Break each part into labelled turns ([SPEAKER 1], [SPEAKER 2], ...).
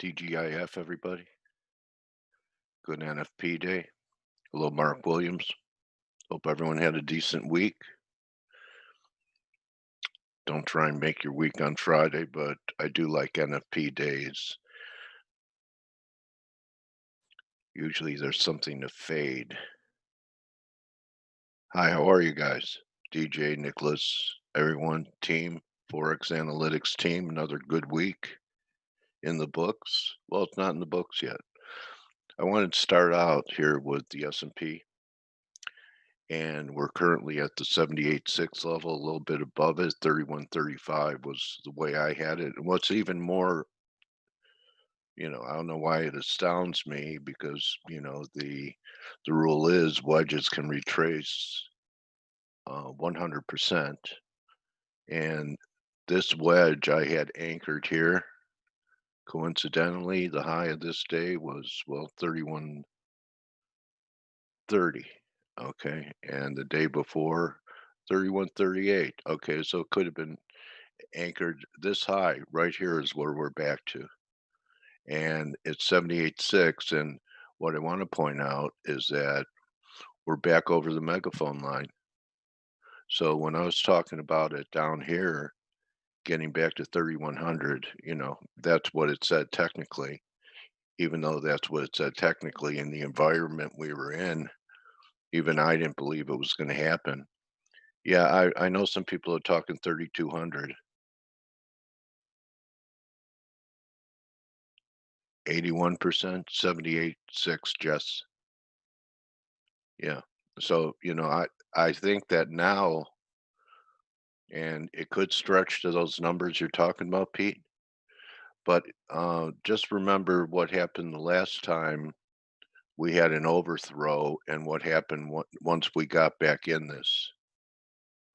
[SPEAKER 1] TGIF, everybody. Good NFP day. Hello, Mark Williams. Hope everyone had a decent week. Don't try and make your week on Friday, but I do like NFP days. Usually there's something to fade. Hi, how are you guys? DJ, Nicholas, everyone, team, Forex Analytics team, another good week in the books. Well, it's not in the books yet. I wanted to start out here with the S&P. And we're currently at the 78.6 level, a little bit above it. 31.35 was the way I had it. And what's even more, I don't know why it astounds me because, the rule is wedges can retrace 100%. And this wedge I had anchored here. Coincidentally, the high of this day was, well, 31.30. Okay. And the day before, 31.38. Okay. So it could have been anchored this high right here is where we're back to. And it's 78.6. And what I want to point out is that we're back over the megaphone line. So when I was talking about it down here, getting back to 3,100, that's what it said technically, even though that's what it said technically in the environment we were in. Even I didn't believe it was going to happen. Yeah, I know some people are talking 3,200. 81%, 78.6, Jess. Yeah. So, I think that now, and it could stretch to those numbers you're talking about, Pete, but just remember what happened the last time we had an overthrow and what happened once we got back in this.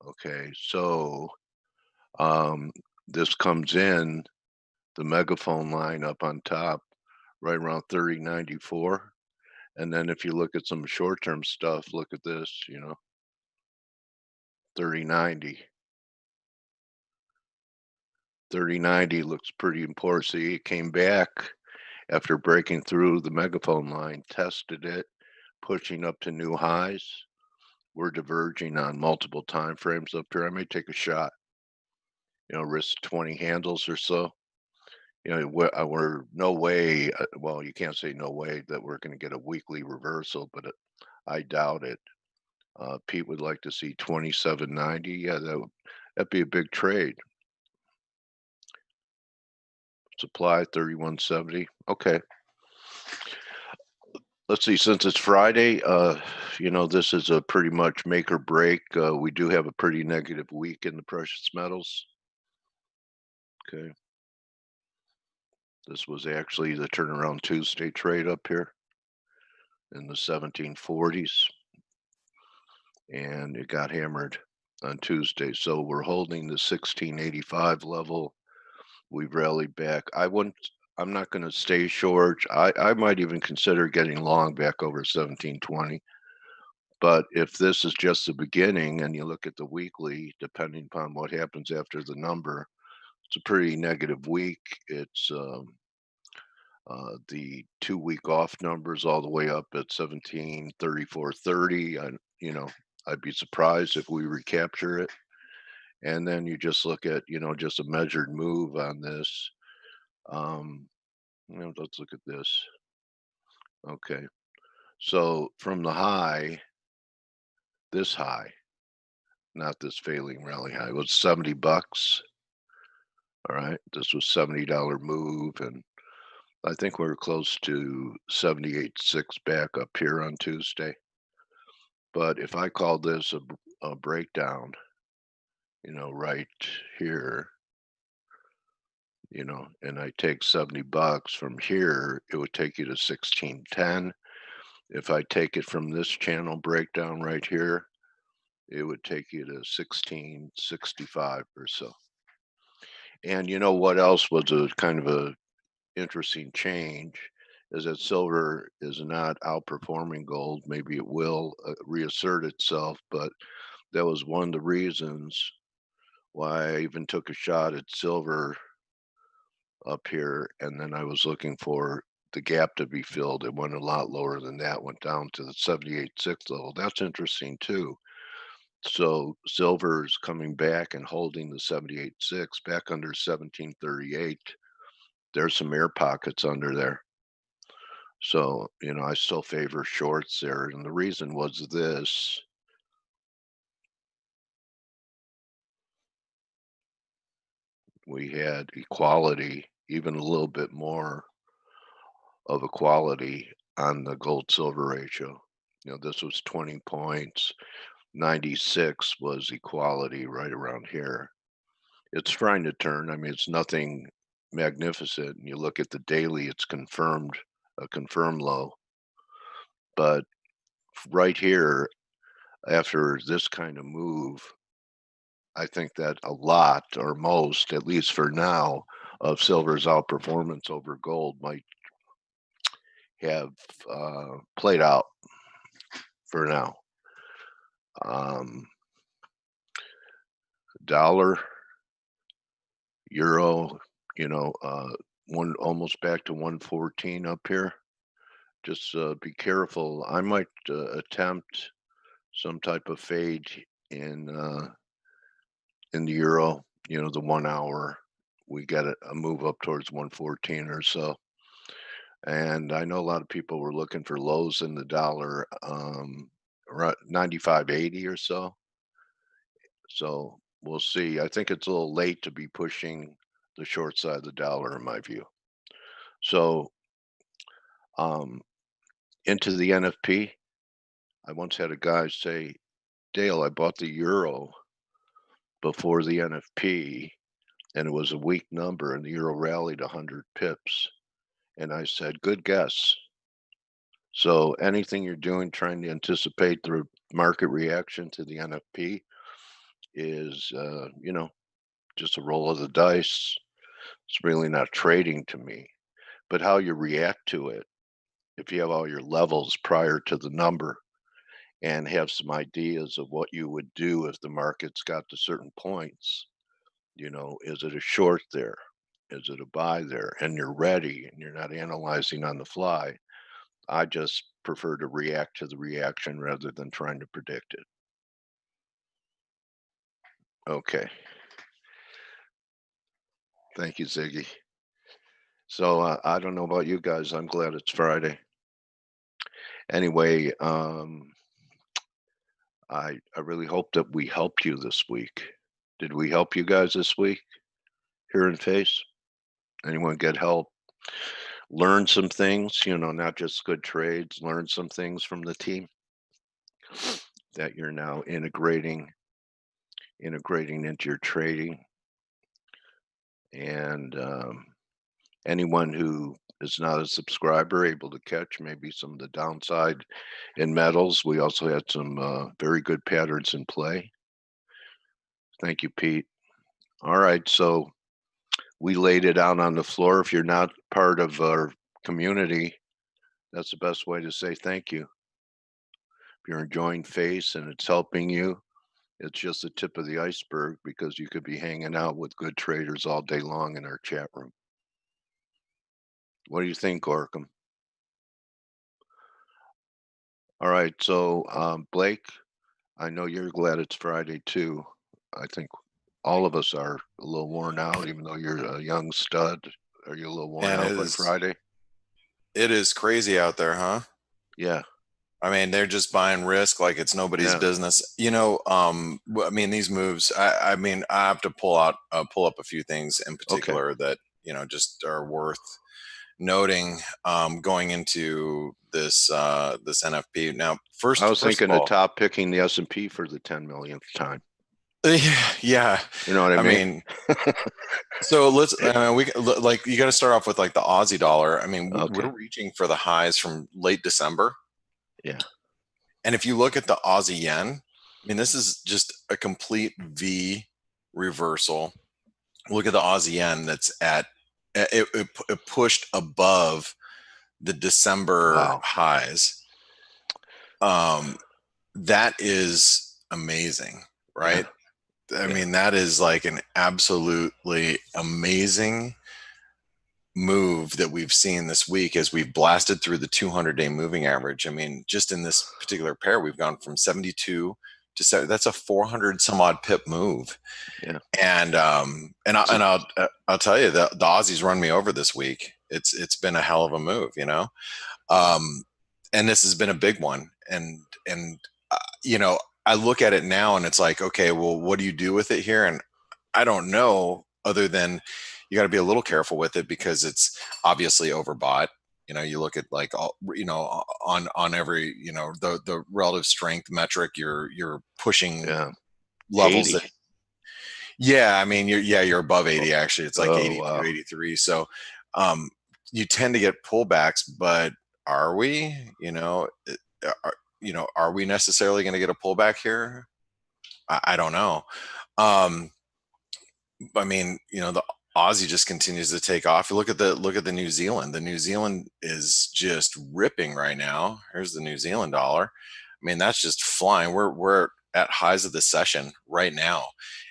[SPEAKER 1] Okay. So, um, this comes in the megaphone line up on top, right around 30.94. And then if you look at some short-term stuff, look at this, 30.90. 30.90 looks pretty important. See, it came back after breaking through the megaphone line, tested it, pushing up to new highs. We're diverging on multiple time frames up here. I may take a shot, risk 20 handles or so. We're no way, well, you can't say no way that we're going to get a weekly reversal, but I doubt it. Pete would like to see 27.90. Yeah, that'd be a big trade. Supply 31.70. Okay. Let's see, since it's Friday, this is a pretty much make or break. We do have a pretty negative week in the precious metals. Okay. This was actually the turnaround Tuesday trade up here in the 1740s, and it got hammered on Tuesday. So we're holding the 1685 level. We've rallied back. I'm not going to stay short. I might even consider getting long back over 1720. But if this is just the beginning and you look at the weekly, depending upon what happens after the number, it's a pretty negative week. It's the 2 week off numbers all the way up at 1734.30. I'd be surprised if we recapture it. And then you just look at, just a measured move on this. Let's look at this. Okay. So from the high, this high, not this failing rally high, was 70 bucks. All right. This was $70 move. And I think we were close to 78.6 back up here on Tuesday. But if I call this a breakdown, right here, and I take 70 bucks from here, it would take you to 1610. If I take it from this channel breakdown right here, it would take you to 1665 or so. And you know what else was a kind of a interesting change is that silver is not outperforming gold. Maybe it will reassert itself, but that was one of the reasons why I even took a shot at silver up here, and then I was looking for the gap to be filled. It went a lot lower than that, went down to the 78.6 level. That's interesting too. So silver is coming back and holding the 78.6 back under 1738. There's some air pockets under there. So, I still favor shorts there. And the reason was this. We had equality, even a little bit more of equality on the gold silver ratio. This was 20 points. 96 was equality right around here. It's trying to turn. I mean, it's nothing magnificent. And you look at the daily, it's a confirmed low. But right here, after this kind of move, I think that a lot or most, at least for now, of silver's outperformance over gold might have played out for now. Dollar, euro, one almost back to 114 up here. Just be careful. I might attempt some type of fade in the euro. The 1 hour. We got a move up towards 114 or so. And I know a lot of people were looking for lows in the dollar, around 95.80 or so. So we'll see. I think it's a little late to be pushing the short side of the dollar, in my view. So into the NFP, I once had a guy say, Dale, I bought the euro before the NFP, and it was a weak number, and the euro rallied 100 pips. And I said, good guess. So anything you're doing trying to anticipate the market reaction to the NFP is, just a roll of the dice. It's really not trading to me. But how you react to it, if you have all your levels prior to the number and have some ideas of what you would do if the market's got to certain points, is it a short there? Is it a buy there? And you're ready and you're not analyzing on the fly. I just prefer to react to the reaction rather than trying to predict it. Okay. Thank you, Ziggy. So I don't know about you guys. I'm glad it's Friday. Anyway, I really hope that we helped you this week. Did we help you guys this week here in Face? Anyone get help? Learn some things, not just good trades, learn some things from the team that you're now integrating into your trading. And anyone who is not a subscriber able to catch maybe some of the downside in metals. We also had some very good patterns in play. Thank you, Pete. All right, so we laid it out on the floor. If you're not part of our community, that's the best way to say thank you. If you're enjoying Face and it's helping you, it's just the tip of the iceberg because you could be hanging out with good traders all day long in our chat room. What do you think, Gorkum? All right, so Blake, I know you're glad it's Friday too. I think all of us are a little worn out, even though you're a young stud. Are you a little worn
[SPEAKER 2] And
[SPEAKER 1] out by Friday?
[SPEAKER 2] it is crazy out there, huh?
[SPEAKER 1] Yeah.
[SPEAKER 2] I mean, they're just buying risk like it's nobody's
[SPEAKER 1] Yeah.
[SPEAKER 2] business. I mean, these moves. I mean, I have to pull up a few things in
[SPEAKER 1] Okay.
[SPEAKER 2] particular that just are worth noting going into this NFP. Now,
[SPEAKER 1] I was
[SPEAKER 2] first of
[SPEAKER 1] thinking of
[SPEAKER 2] all,
[SPEAKER 1] top picking the S&P for the 10 millionth time.
[SPEAKER 2] yeah,
[SPEAKER 1] You know what I
[SPEAKER 2] I
[SPEAKER 1] mean?
[SPEAKER 2] mean, so let's like you got to start off with like the Aussie dollar. I mean,
[SPEAKER 1] Okay.
[SPEAKER 2] we're reaching for the highs from late December.
[SPEAKER 1] Yeah.
[SPEAKER 2] And if you look at the Aussie yen, I mean, this is just a complete V reversal. Look at the Aussie yen that's at it pushed above the December
[SPEAKER 1] Wow.
[SPEAKER 2] highs. That is amazing,
[SPEAKER 1] Yeah.
[SPEAKER 2] right? I
[SPEAKER 1] Yeah.
[SPEAKER 2] mean, that is like an absolutely amazing move that we've seen this week as we've blasted through the 200-day moving average. I mean, just in this particular pair, we've gone from 72 to 70. That's a 400 some odd pip move.
[SPEAKER 1] Yeah.
[SPEAKER 2] And I'll tell you that the Aussies run me over this week. It's been a hell of a move, you know. Um, and this has been a big one. And you know, I look at it now and it's like, okay, well, what do you do with it here? And I don't know, other than you got to be a little careful with it because it's obviously overbought. You know, you look at like all, you know, on every, you know, the relative strength metric, you're pushing
[SPEAKER 1] Yeah.
[SPEAKER 2] levels
[SPEAKER 1] 80.
[SPEAKER 2] that, yeah, I mean, you're above 80 actually. It's like
[SPEAKER 1] Oh,
[SPEAKER 2] 82,
[SPEAKER 1] wow.
[SPEAKER 2] 83. So um, you tend to get pullbacks, but are we, are, are we necessarily going to get a pullback here? I don't know. Um, I mean, you know, the Aussie just continues to take off. You look at the New Zealand. The New Zealand is just ripping right now. Here's the New Zealand dollar. I mean, that's just flying. We're at highs of the session right now,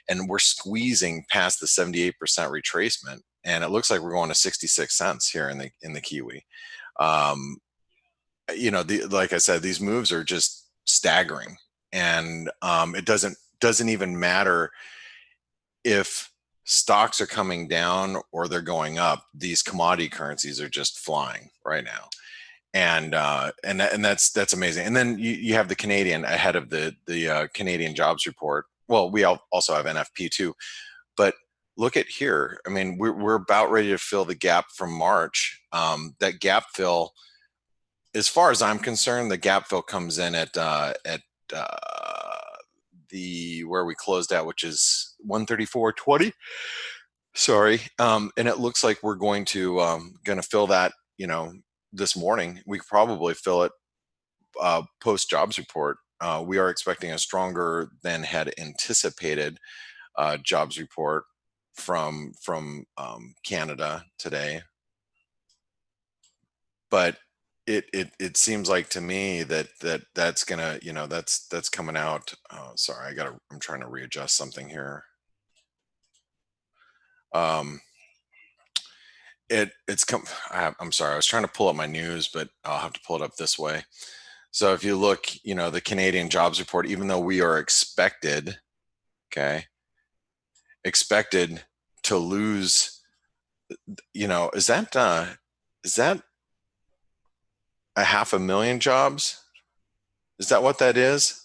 [SPEAKER 2] and we're squeezing past the 78% retracement, and it looks like we're going to 66 cents here in the Kiwi. Um, you know, like I said, these moves are just staggering, and it doesn't even matter if stocks are coming down or they're going up. These commodity currencies are just flying right now, and that's amazing. And then you have the Canadian ahead of the Canadian jobs report. Well, we also have NFP too, but look at here. I mean, we're about ready to fill the gap from March. That gap fill, as far as I'm concerned, the gap fill comes in at the where we closed at, which is 134.20. Sorry, and it looks like we're going to fill that. You know, this morning we could probably fill it post jobs report. We are expecting a stronger than had anticipated jobs report from Canada today, but it seems like to me that's gonna, you know, that's coming out. Sorry, I'm trying to readjust something here. Um, it's come. I'm sorry, I was trying to pull up my news, but I'll have to pull it up this way. So if you look, you know, the Canadian jobs report, even though we are okay, expected to lose, you know, is that a 500,000 jobs? Is that what that is?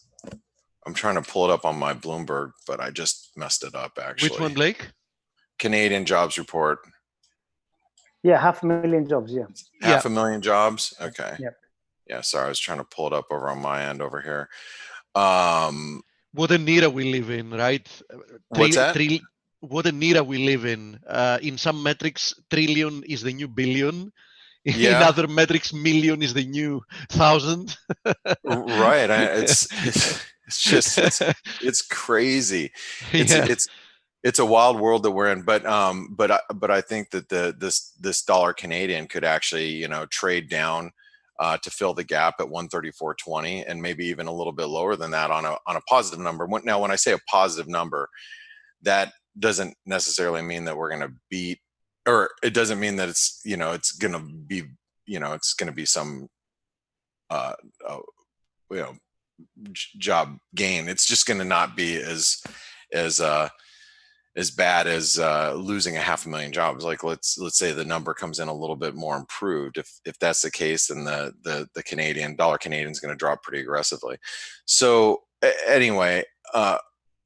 [SPEAKER 2] I'm trying to pull it up on my Bloomberg, but I just messed it up
[SPEAKER 3] Which one,
[SPEAKER 2] actually.
[SPEAKER 3] Blake?
[SPEAKER 2] Canadian jobs report.
[SPEAKER 4] Yeah, 500,000 jobs. Yeah.
[SPEAKER 2] 500,000 jobs. Okay.
[SPEAKER 4] Yep.
[SPEAKER 2] Yeah. Sorry, I was trying to pull it up over on my end over here.
[SPEAKER 3] What an era we live in, right?
[SPEAKER 2] What's that?
[SPEAKER 3] What an era we live in. In some metrics, trillion is the new billion. In
[SPEAKER 2] Yeah.
[SPEAKER 3] other metrics, million is the new thousand.
[SPEAKER 2] Right. It's just it's crazy. It's a wild world that we're in. But I think that this dollar Canadian could actually, you know, trade down to fill the gap at 134.20, and maybe even a little bit lower than that on a positive number. Now, when I say a positive number, that doesn't necessarily mean that we're going to beat, or it doesn't mean that it's, you know, it's going to be, you know, it's going to be some you know, job gain. It's just going to not be as as bad as losing 500,000 jobs. Like let's say the number comes in a little bit more improved. If that's the case, then the Canadian dollar Canadian is going to drop pretty aggressively. So anyway,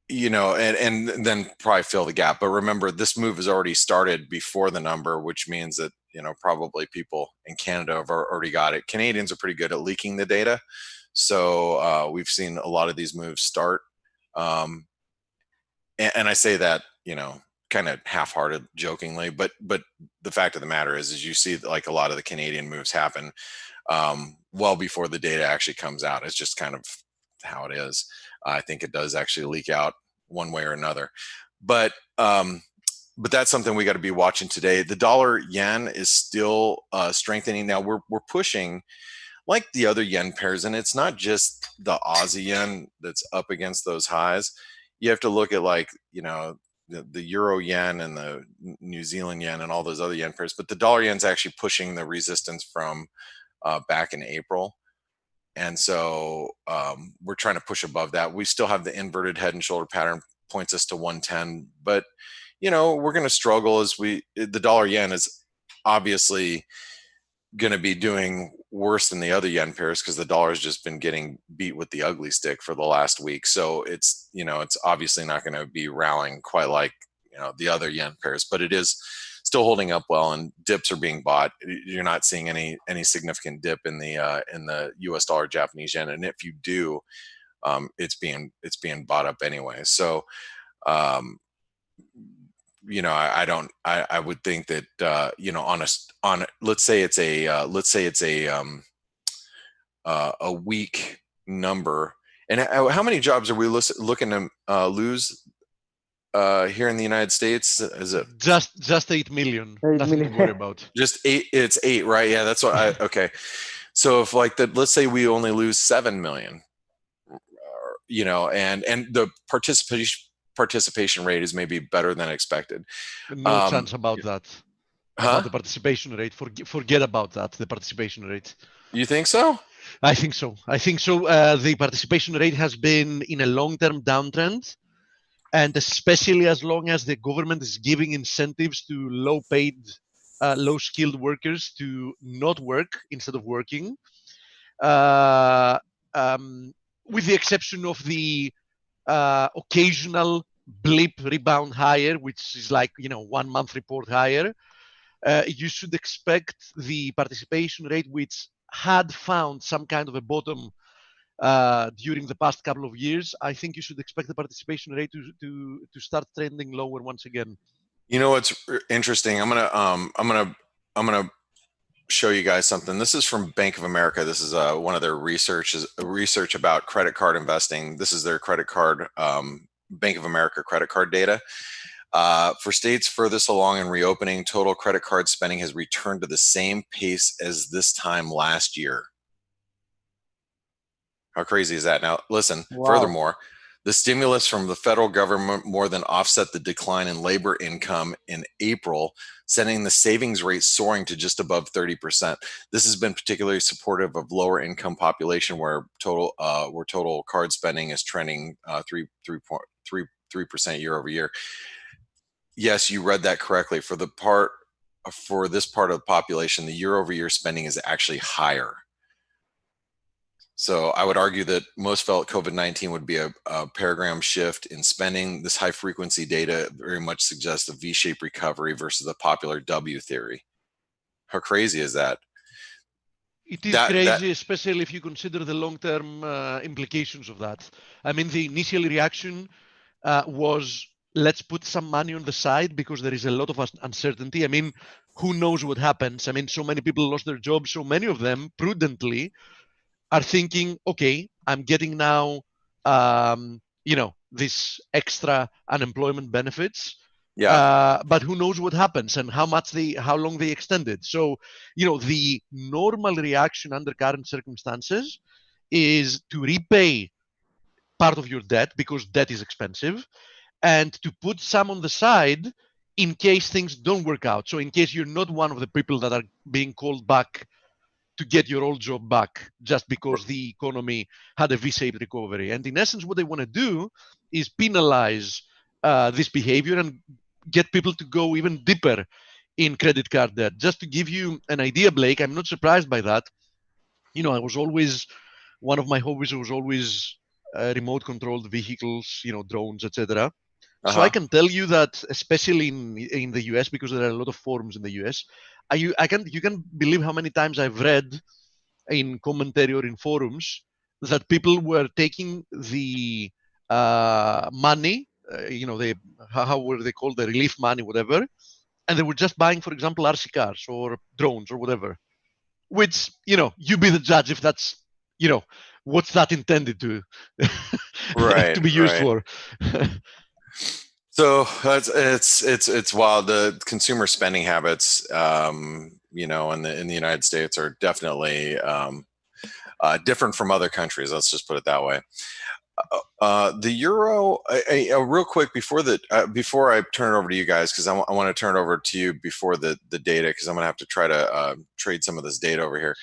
[SPEAKER 2] you know, and then probably fill the gap. But remember, this move has already started before the number, which means that, you know, probably people in Canada have already got it. Canadians are pretty good at leaking the data, so we've seen a lot of these moves start. And I say that, you know, kind of half-hearted, jokingly, but the fact of the matter is you see like a lot of the Canadian moves happen well before the data actually comes out. It's just kind of how it is. I think it does actually leak out one way or another, but that's something we got to be watching today. The dollar yen is still strengthening. Now we're pushing like the other yen pairs, and it's not just the Aussie yen that's up against those highs. You have to look at, like, you know, the euro yen and the New Zealand yen and all those other yen pairs, but the dollar yen's actually pushing the resistance from back in April. And so we're trying to push above that. We still have the inverted head and shoulder pattern, points us to 110, but we're going to struggle as the dollar yen is obviously going to be doing worse than the other yen pairs because the dollar has just been getting beat with the ugly stick for the last week. So it's obviously not going to be rallying quite like the other yen pairs, but it is still holding up well, and dips are being bought. You're not seeing any significant dip in the US dollar Japanese yen, and if you do, it's being bought up anyway. So I would think that let's say it's a weak number. And how many jobs are we looking to lose here in the United States? Is it
[SPEAKER 3] just 8 million?
[SPEAKER 4] 8
[SPEAKER 3] Nothing
[SPEAKER 4] million.
[SPEAKER 3] to worry about.
[SPEAKER 2] Just 8? It's 8, right? Yeah, that's what okay. So if let's say we only lose 7 million, and the participation rate is maybe better than expected.
[SPEAKER 3] No chance about that.
[SPEAKER 2] Huh?
[SPEAKER 3] About the participation rate. Forget about that. The participation rate.
[SPEAKER 2] You think so?
[SPEAKER 3] I think so. The participation rate has been in a long-term downtrend, and especially as long as the government is giving incentives to low-paid, low-skilled workers to not work instead of working, with the exception of the occasional blip rebound higher, which is like 1 month report higher, you should expect the participation rate, which had found some kind of a bottom during the past couple of years. I think you should expect the participation rate to start trending lower once again.
[SPEAKER 2] What's interesting? I'm gonna show you guys something. This is from Bank of America. This is one of their research about credit card investing. This is their credit card, Bank of America credit card data. For states furthest along in reopening, total credit card spending has returned to the same pace as this time last year. How crazy is that? Now, listen,
[SPEAKER 4] Wow.
[SPEAKER 2] Furthermore, the stimulus from the federal government more than offset the decline in labor income in April, sending the savings rate soaring to just above 30%. This has been particularly supportive of lower income population where total card spending is trending 3% year over year. Yes, you read that correctly. For this part of the population, the year over year spending is actually higher. So I would argue that most felt COVID-19 would be a paradigm shift in spending. This high frequency data very much suggests a V-shaped recovery versus the popular W theory. How crazy is that?
[SPEAKER 3] It is crazy, especially if you consider the long-term implications of that. I mean, the initial reaction was, let's put some money on the side because there is a lot of uncertainty. I mean, who knows what happens? I mean, so many people lost their jobs. So many of them prudently are thinking, okay, I'm getting now, this extra unemployment benefits.
[SPEAKER 2] Yeah.
[SPEAKER 3] But who knows what happens and how long they extend it. So, the normal reaction under current circumstances is to repay part of your debt because debt is expensive, and to put some on the side in case things don't work out. So in case you're not one of the people that are being called back to get your old job back just because the economy had a V-shaped recovery. And in essence, what they want to do is penalize this behavior and get people to go even deeper in credit card debt. Just to give you an idea, Blake, I'm not surprised by that. One of my hobbies was always remote controlled vehicles, drones, etc. So I can tell you that, especially in the US, because there are a lot of forums in the US, you can believe how many times I've read in commentary or in forums that people were taking the money, how were they called, the relief money, whatever, and they were just buying, for example, RC cars or drones or whatever. Which, you be the judge if that's, what's that intended to to be used for.
[SPEAKER 2] So it's wild. The consumer spending habits, in the United States are definitely different from other countries. Let's just put it that way. The euro, real quick before I turn it over to you guys, because I want to turn it over to you before the data, because I'm going to have to try to trade some of this data over here.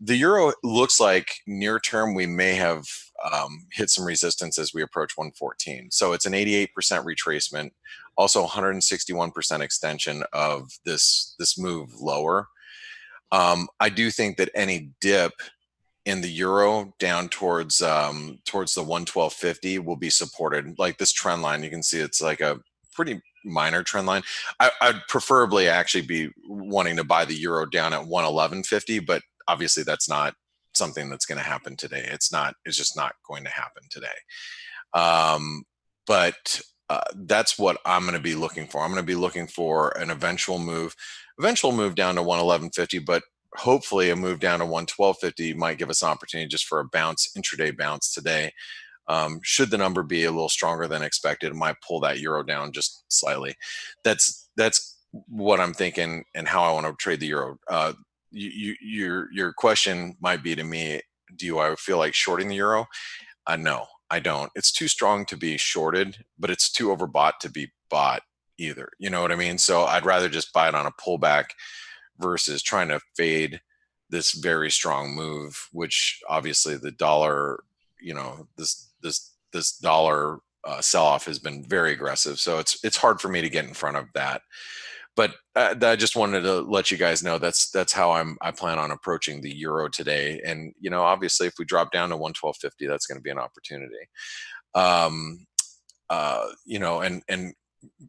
[SPEAKER 2] The euro looks like near term we may have hit some resistance as we approach 114. So it's an 88% retracement, also 161% extension of this move lower. I do think that any dip in the euro down towards the 112.50 will be supported. Like this trend line, you can see it's like a pretty minor trend line. I'd preferably actually be wanting to buy the euro down at 111.50, but obviously that's not something that's going to happen today. It's just not going to happen today. But that's what I'm going to be looking for. I'm going to be looking for an eventual move down to 111.50, but hopefully a move down to 112.50 might give us an opportunity just for a bounce, intraday bounce today. Should the number be a little stronger than expected, it might pull that euro down just slightly. That's what I'm thinking and how I want to trade the euro. Your question might be to me, do I feel like shorting the euro? No, I don't. It's too strong to be shorted, but it's too overbought to be bought either. You know what I mean? So I'd rather just buy it on a pullback versus trying to fade this very strong move, which obviously the dollar, this dollar sell-off has been very aggressive. So it's hard for me to get in front of that. But I just wanted to let you guys know that's how I plan on approaching the euro today. And obviously, if we drop down to 112.50, that's going to be an opportunity. And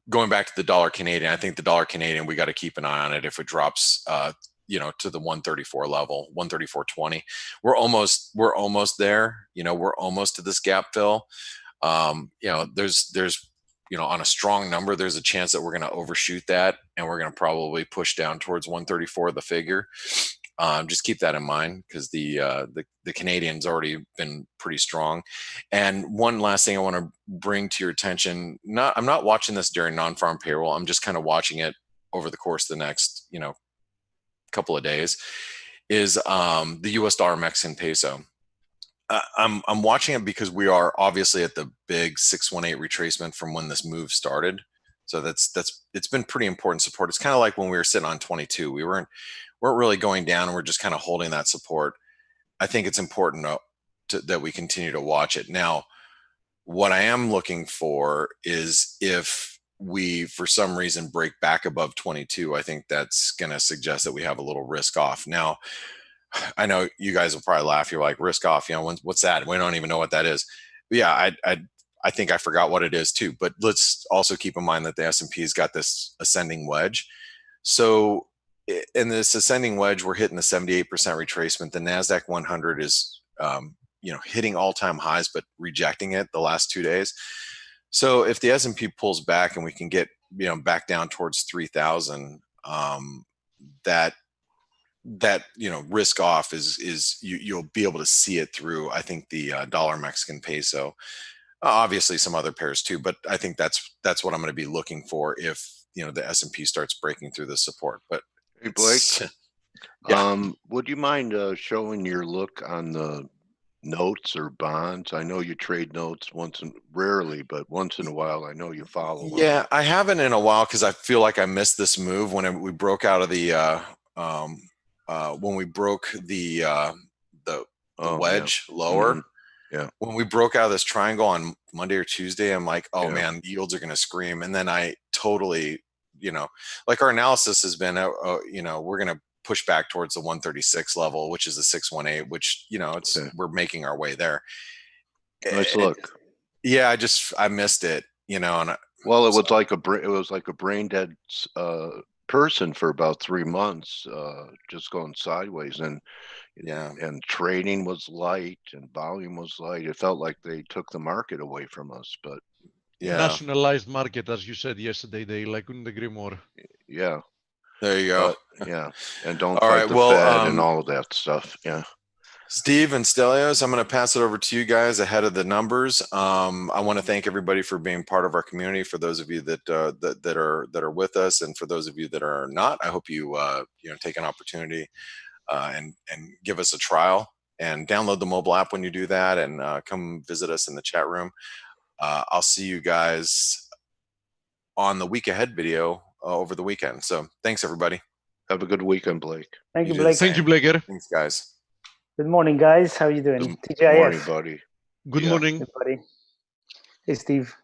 [SPEAKER 2] going back to the dollar Canadian, I think the dollar Canadian, we got to keep an eye on it. If it drops, to the 134 level, 134.20, we're almost there. We're almost to this gap fill. There's on a strong number, there's a chance that we're going to overshoot that, and we're going to probably push down towards 134, the figure. Just keep that in mind, because the Canadian's already been pretty strong. And one last thing I want to bring to your attention, I'm not watching this during non-farm payroll. I'm just kind of watching it over the course of the next couple of days, is the US dollar Mexican peso. I'm watching it because we are obviously at the big 618 retracement from when this move started. So it's been pretty important support. It's kind of like when we were sitting on 22, we weren't really going down, and we're just kind of holding that support. I think it's important that we continue to watch it. Now, what I am looking for is if we, for some reason, break back above 22, I think that's going to suggest that we have a little risk off. Now, I know you guys will probably laugh. You're like, risk off, what's that? We don't even know what that is. But yeah, I think I forgot what it is too. But let's also keep in mind that the S&P's got this ascending wedge. So in this ascending wedge, we're hitting the 78% retracement. The NASDAQ 100 is, hitting all-time highs, but rejecting it the last 2 days. So if the S&P pulls back and we can get, back down towards 3,000, that risk off is you'll be able to see it through, I think, the dollar Mexican peso, obviously some other pairs too, but I think that's what I'm going to be looking for if the S&P starts breaking through the support. But
[SPEAKER 1] hey, Blake,
[SPEAKER 2] yeah.
[SPEAKER 1] Would you mind showing your look on the notes or bonds? I know you trade notes rarely, but once in a while I know you follow them.
[SPEAKER 2] Yeah, I haven't in a while, because I feel like I missed this move when we broke out of the when we broke the wedge lower.
[SPEAKER 1] Mm-hmm. Yeah.
[SPEAKER 2] When we broke out of this triangle on Monday or Tuesday, I'm like, oh
[SPEAKER 1] Yeah.
[SPEAKER 2] man, yields are going to scream. And then I totally, like our analysis has been, we're going to push back towards the 136 level, which is the 618, which, we're making our way there.
[SPEAKER 1] Nice look.
[SPEAKER 2] Yeah, I missed it, and
[SPEAKER 1] well, it was like a brain dead person for about 3 months, just going sideways, and trading was light and volume was light. It felt like they took the market away from us, but
[SPEAKER 3] nationalized market, as you said yesterday, Dale. I couldn't agree more.
[SPEAKER 1] Yeah,
[SPEAKER 2] there you go.
[SPEAKER 1] Yeah, and don't fight the Fed and all of that stuff. Yeah.
[SPEAKER 2] Steve and Stelios, I'm going to pass it over to you guys ahead of the numbers. I want to thank everybody for being part of our community. For those of you that are with us, and for those of you that are not, I hope you take an opportunity and give us a trial. and download the mobile app when you do that, and come visit us in the chat room. I'll see you guys on the week ahead video over the weekend. So thanks, everybody.
[SPEAKER 1] Have a good weekend, Blake.
[SPEAKER 4] Thank you,
[SPEAKER 2] do the
[SPEAKER 4] Blake.
[SPEAKER 3] Thank you,
[SPEAKER 2] same.
[SPEAKER 3] Blaker.
[SPEAKER 2] Thanks, guys.
[SPEAKER 4] Good morning, guys. How are you doing?
[SPEAKER 1] Good morning,
[SPEAKER 4] TGIF.
[SPEAKER 1] buddy.
[SPEAKER 3] Good
[SPEAKER 1] Yeah.
[SPEAKER 3] morning.
[SPEAKER 4] Good, buddy. Hey, Steve.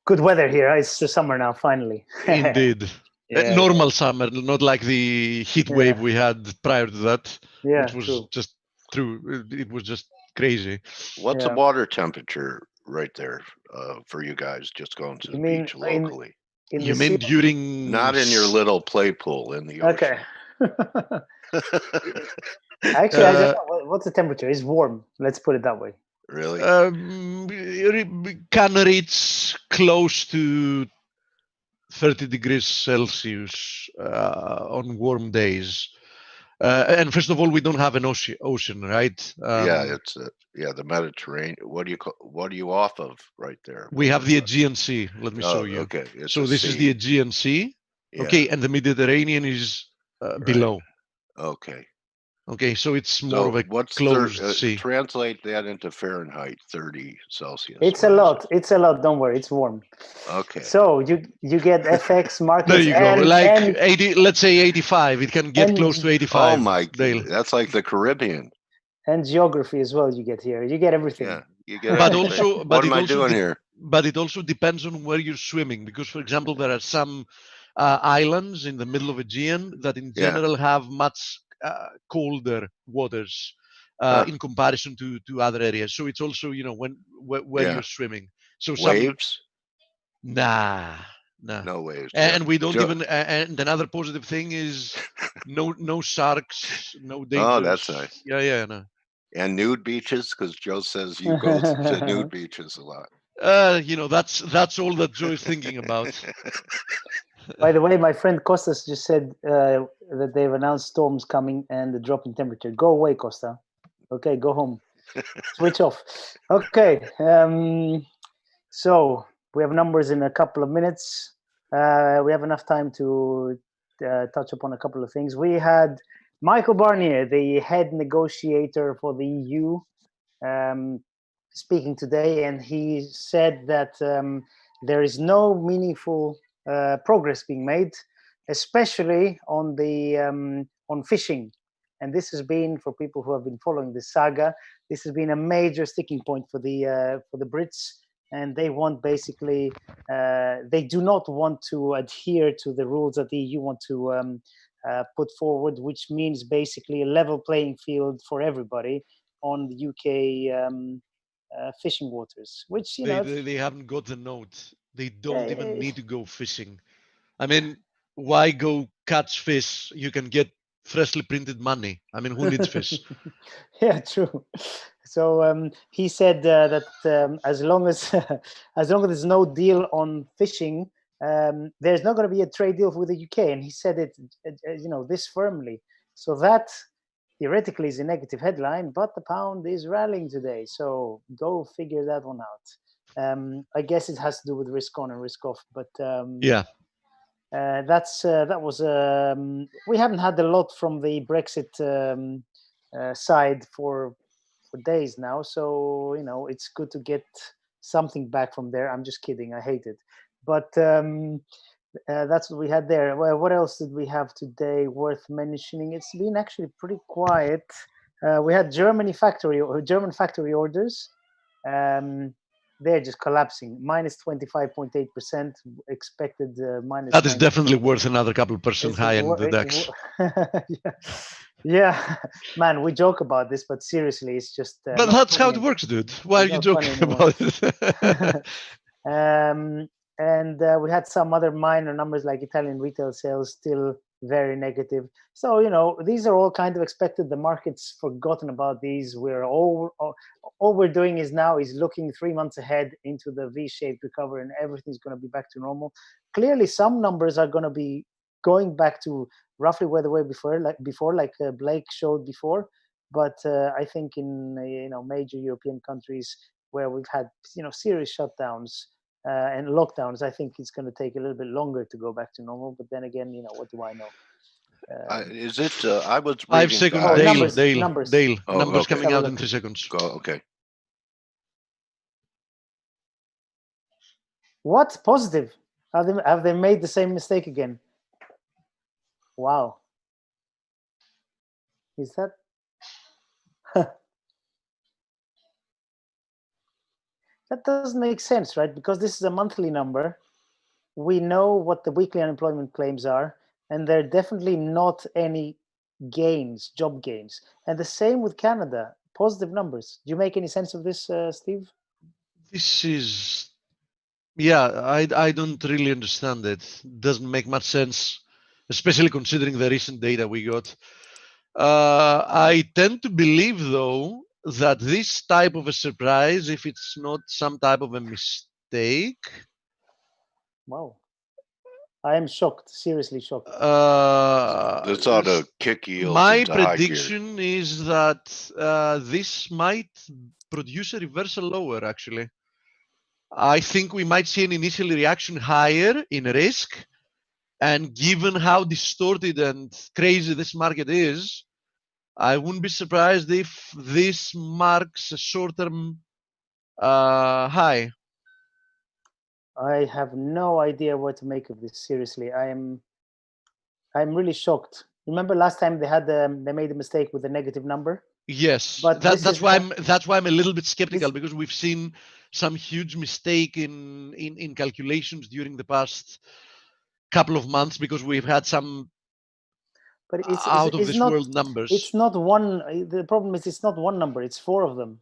[SPEAKER 4] Good weather here. It's the summer now, finally.
[SPEAKER 3] Indeed.
[SPEAKER 4] Yeah,
[SPEAKER 3] Normal summer, not like the heat wave we had prior to that,
[SPEAKER 4] yeah,
[SPEAKER 3] which was
[SPEAKER 4] true.
[SPEAKER 3] just true. It was just crazy.
[SPEAKER 1] What's
[SPEAKER 4] Yeah.
[SPEAKER 1] the water temperature right there for you guys just going to the
[SPEAKER 4] You mean
[SPEAKER 1] beach locally?
[SPEAKER 4] in
[SPEAKER 3] You
[SPEAKER 4] the
[SPEAKER 3] mean
[SPEAKER 4] sea?
[SPEAKER 3] during
[SPEAKER 1] Not in your little play pool in the ocean.
[SPEAKER 4] Okay. Actually, I don't know. What's the temperature? It's warm. Let's put it that way.
[SPEAKER 1] Really?
[SPEAKER 3] Can reach close to 30 degrees Celsius on warm days. And first of all, we don't have an ocean, right?
[SPEAKER 1] Yeah, it's the Mediterranean. What are you off of right there?
[SPEAKER 3] We have the Aegean Sea. Let me show
[SPEAKER 1] Oh,
[SPEAKER 3] you.
[SPEAKER 1] okay. It's
[SPEAKER 3] So
[SPEAKER 1] a
[SPEAKER 3] this is
[SPEAKER 1] sea.
[SPEAKER 3] the Aegean Sea.
[SPEAKER 1] Yeah.
[SPEAKER 3] Okay, and the Mediterranean is below.
[SPEAKER 1] Okay.
[SPEAKER 3] Okay, so it's more of a
[SPEAKER 1] what's
[SPEAKER 3] closed sea.
[SPEAKER 1] Translate that into Fahrenheit, 30 Celsius.
[SPEAKER 4] It's a lot. It's a lot. Don't worry. It's warm.
[SPEAKER 1] Okay.
[SPEAKER 4] So you get FX markets.
[SPEAKER 3] There you go.
[SPEAKER 4] And,
[SPEAKER 3] Like
[SPEAKER 4] and
[SPEAKER 3] 80, let's say 85. It can get close to 85.
[SPEAKER 1] Oh my
[SPEAKER 3] Dale.
[SPEAKER 1] God. That's like the Caribbean.
[SPEAKER 4] and geography as well. You get here. You get everything.
[SPEAKER 1] Yeah. You get
[SPEAKER 3] But
[SPEAKER 1] everything.
[SPEAKER 3] also,
[SPEAKER 1] What
[SPEAKER 3] but
[SPEAKER 1] am
[SPEAKER 3] it
[SPEAKER 1] I
[SPEAKER 3] also
[SPEAKER 1] doing here?
[SPEAKER 3] But it also depends on where you're swimming, because, for example, there are some islands in the middle of Aegean that, in general, have much colder waters in comparison to other areas. So it's also, where you're swimming. So
[SPEAKER 1] Waves?
[SPEAKER 3] Nah.
[SPEAKER 1] No waves.
[SPEAKER 3] And we don't even. And another positive thing is no sharks, no dangers.
[SPEAKER 1] Oh, that's nice.
[SPEAKER 3] Yeah, no.
[SPEAKER 1] And nude beaches, because Joe says you go to nude beaches a lot.
[SPEAKER 3] That's all that Joe is thinking about.
[SPEAKER 4] By the way, my friend Costas just said that they've announced storms coming and the drop in temperature. Go away, Costa. Okay, go home. Switch off. Okay. So we have numbers in a couple of minutes. We have enough time to touch upon a couple of things. We had Michael Barnier, the head negotiator for the EU, speaking today, and he said that there is no meaningful progress being made, especially on the on fishing. And this has been, for people who have been following this saga, this has been a major sticking point for the Brits, and they want basically they do not want to adhere to the rules that the EU want to put forward, which means basically a level playing field for everybody on the UK fishing waters, which
[SPEAKER 3] they haven't got the note. They don't even need to go fishing. I mean, why go catch fish? You can get freshly printed money. I mean, who needs fish?
[SPEAKER 4] Yeah, true. So he said that as long as there's no deal on fishing, there's not going to be a trade deal with the UK, and he said it, this firmly. So that theoretically is a negative headline, but the pound is rallying today. So go figure that one out. I guess it has to do with risk on and risk off, but
[SPEAKER 3] yeah.
[SPEAKER 4] That was we haven't had a lot from the Brexit side for days now, so it's good to get something back from there. I'm just kidding, I hate it, but that's what we had there. Well, what else did we have today worth mentioning? It's been actually pretty quiet. We had German factory orders. They're just collapsing, minus 25.8%, expected minus.
[SPEAKER 3] That is definitely worth another couple percent higher in the DAX.
[SPEAKER 4] Yeah, man, we joke about this, but seriously, it's just.
[SPEAKER 3] But that's how it works, dude. Why are you joking about it?
[SPEAKER 4] And we had some other minor numbers like Italian retail sales still very negative. So these are all kind of expected. The market's forgotten about these. All we're doing is looking 3 months ahead into the V-shaped recovery, and everything's going to be back to normal. Clearly, some numbers are going to be going back to roughly where they were before, like Blake showed before. But I think in major European countries where we've had serious shutdowns and lockdowns, I think it's going to take a little bit longer to go back to normal. But then again, what do I know?
[SPEAKER 1] Is it? I was
[SPEAKER 3] 5
[SPEAKER 1] reading
[SPEAKER 3] seconds,
[SPEAKER 1] guys.
[SPEAKER 3] Dale.
[SPEAKER 1] Oh,
[SPEAKER 3] Numbers
[SPEAKER 1] okay.
[SPEAKER 3] coming
[SPEAKER 4] Have a
[SPEAKER 3] out in
[SPEAKER 4] look.
[SPEAKER 3] 3 seconds.
[SPEAKER 1] Go. Okay.
[SPEAKER 4] What? Positive? Have they made the same mistake again? Wow. Is that? That doesn't make sense, right? Because this is a monthly number. We know what the weekly unemployment claims are, and there are definitely not any gains, job gains. And the same with Canada, positive numbers. Do you make any sense of this, Steve?
[SPEAKER 3] This is, yeah, I don't really understand it. Doesn't make much sense, especially considering the recent data we got. I tend to believe, though, that this type of a surprise, if it's not some type of a mistake,
[SPEAKER 4] Wow. I am shocked, seriously shocked.
[SPEAKER 1] This ought to kick yields
[SPEAKER 3] my
[SPEAKER 1] into high gear.
[SPEAKER 3] prediction is that this might produce a reversal lower, actually. I think we might see an initial reaction higher in risk. And given how distorted and crazy this market is, I wouldn't be surprised if this marks a short-term high.
[SPEAKER 4] I have no idea what to make of this. Seriously, I'm really shocked. Remember last time they made a mistake with a negative number?
[SPEAKER 3] Yes,
[SPEAKER 4] But
[SPEAKER 3] that's why I'm a little bit skeptical, because we've seen some huge mistake in calculations during the past couple of months, because we've had some
[SPEAKER 4] but it's
[SPEAKER 3] out of this
[SPEAKER 4] not,
[SPEAKER 3] world numbers.
[SPEAKER 4] It's not one. The problem is it's not one number. It's four of them.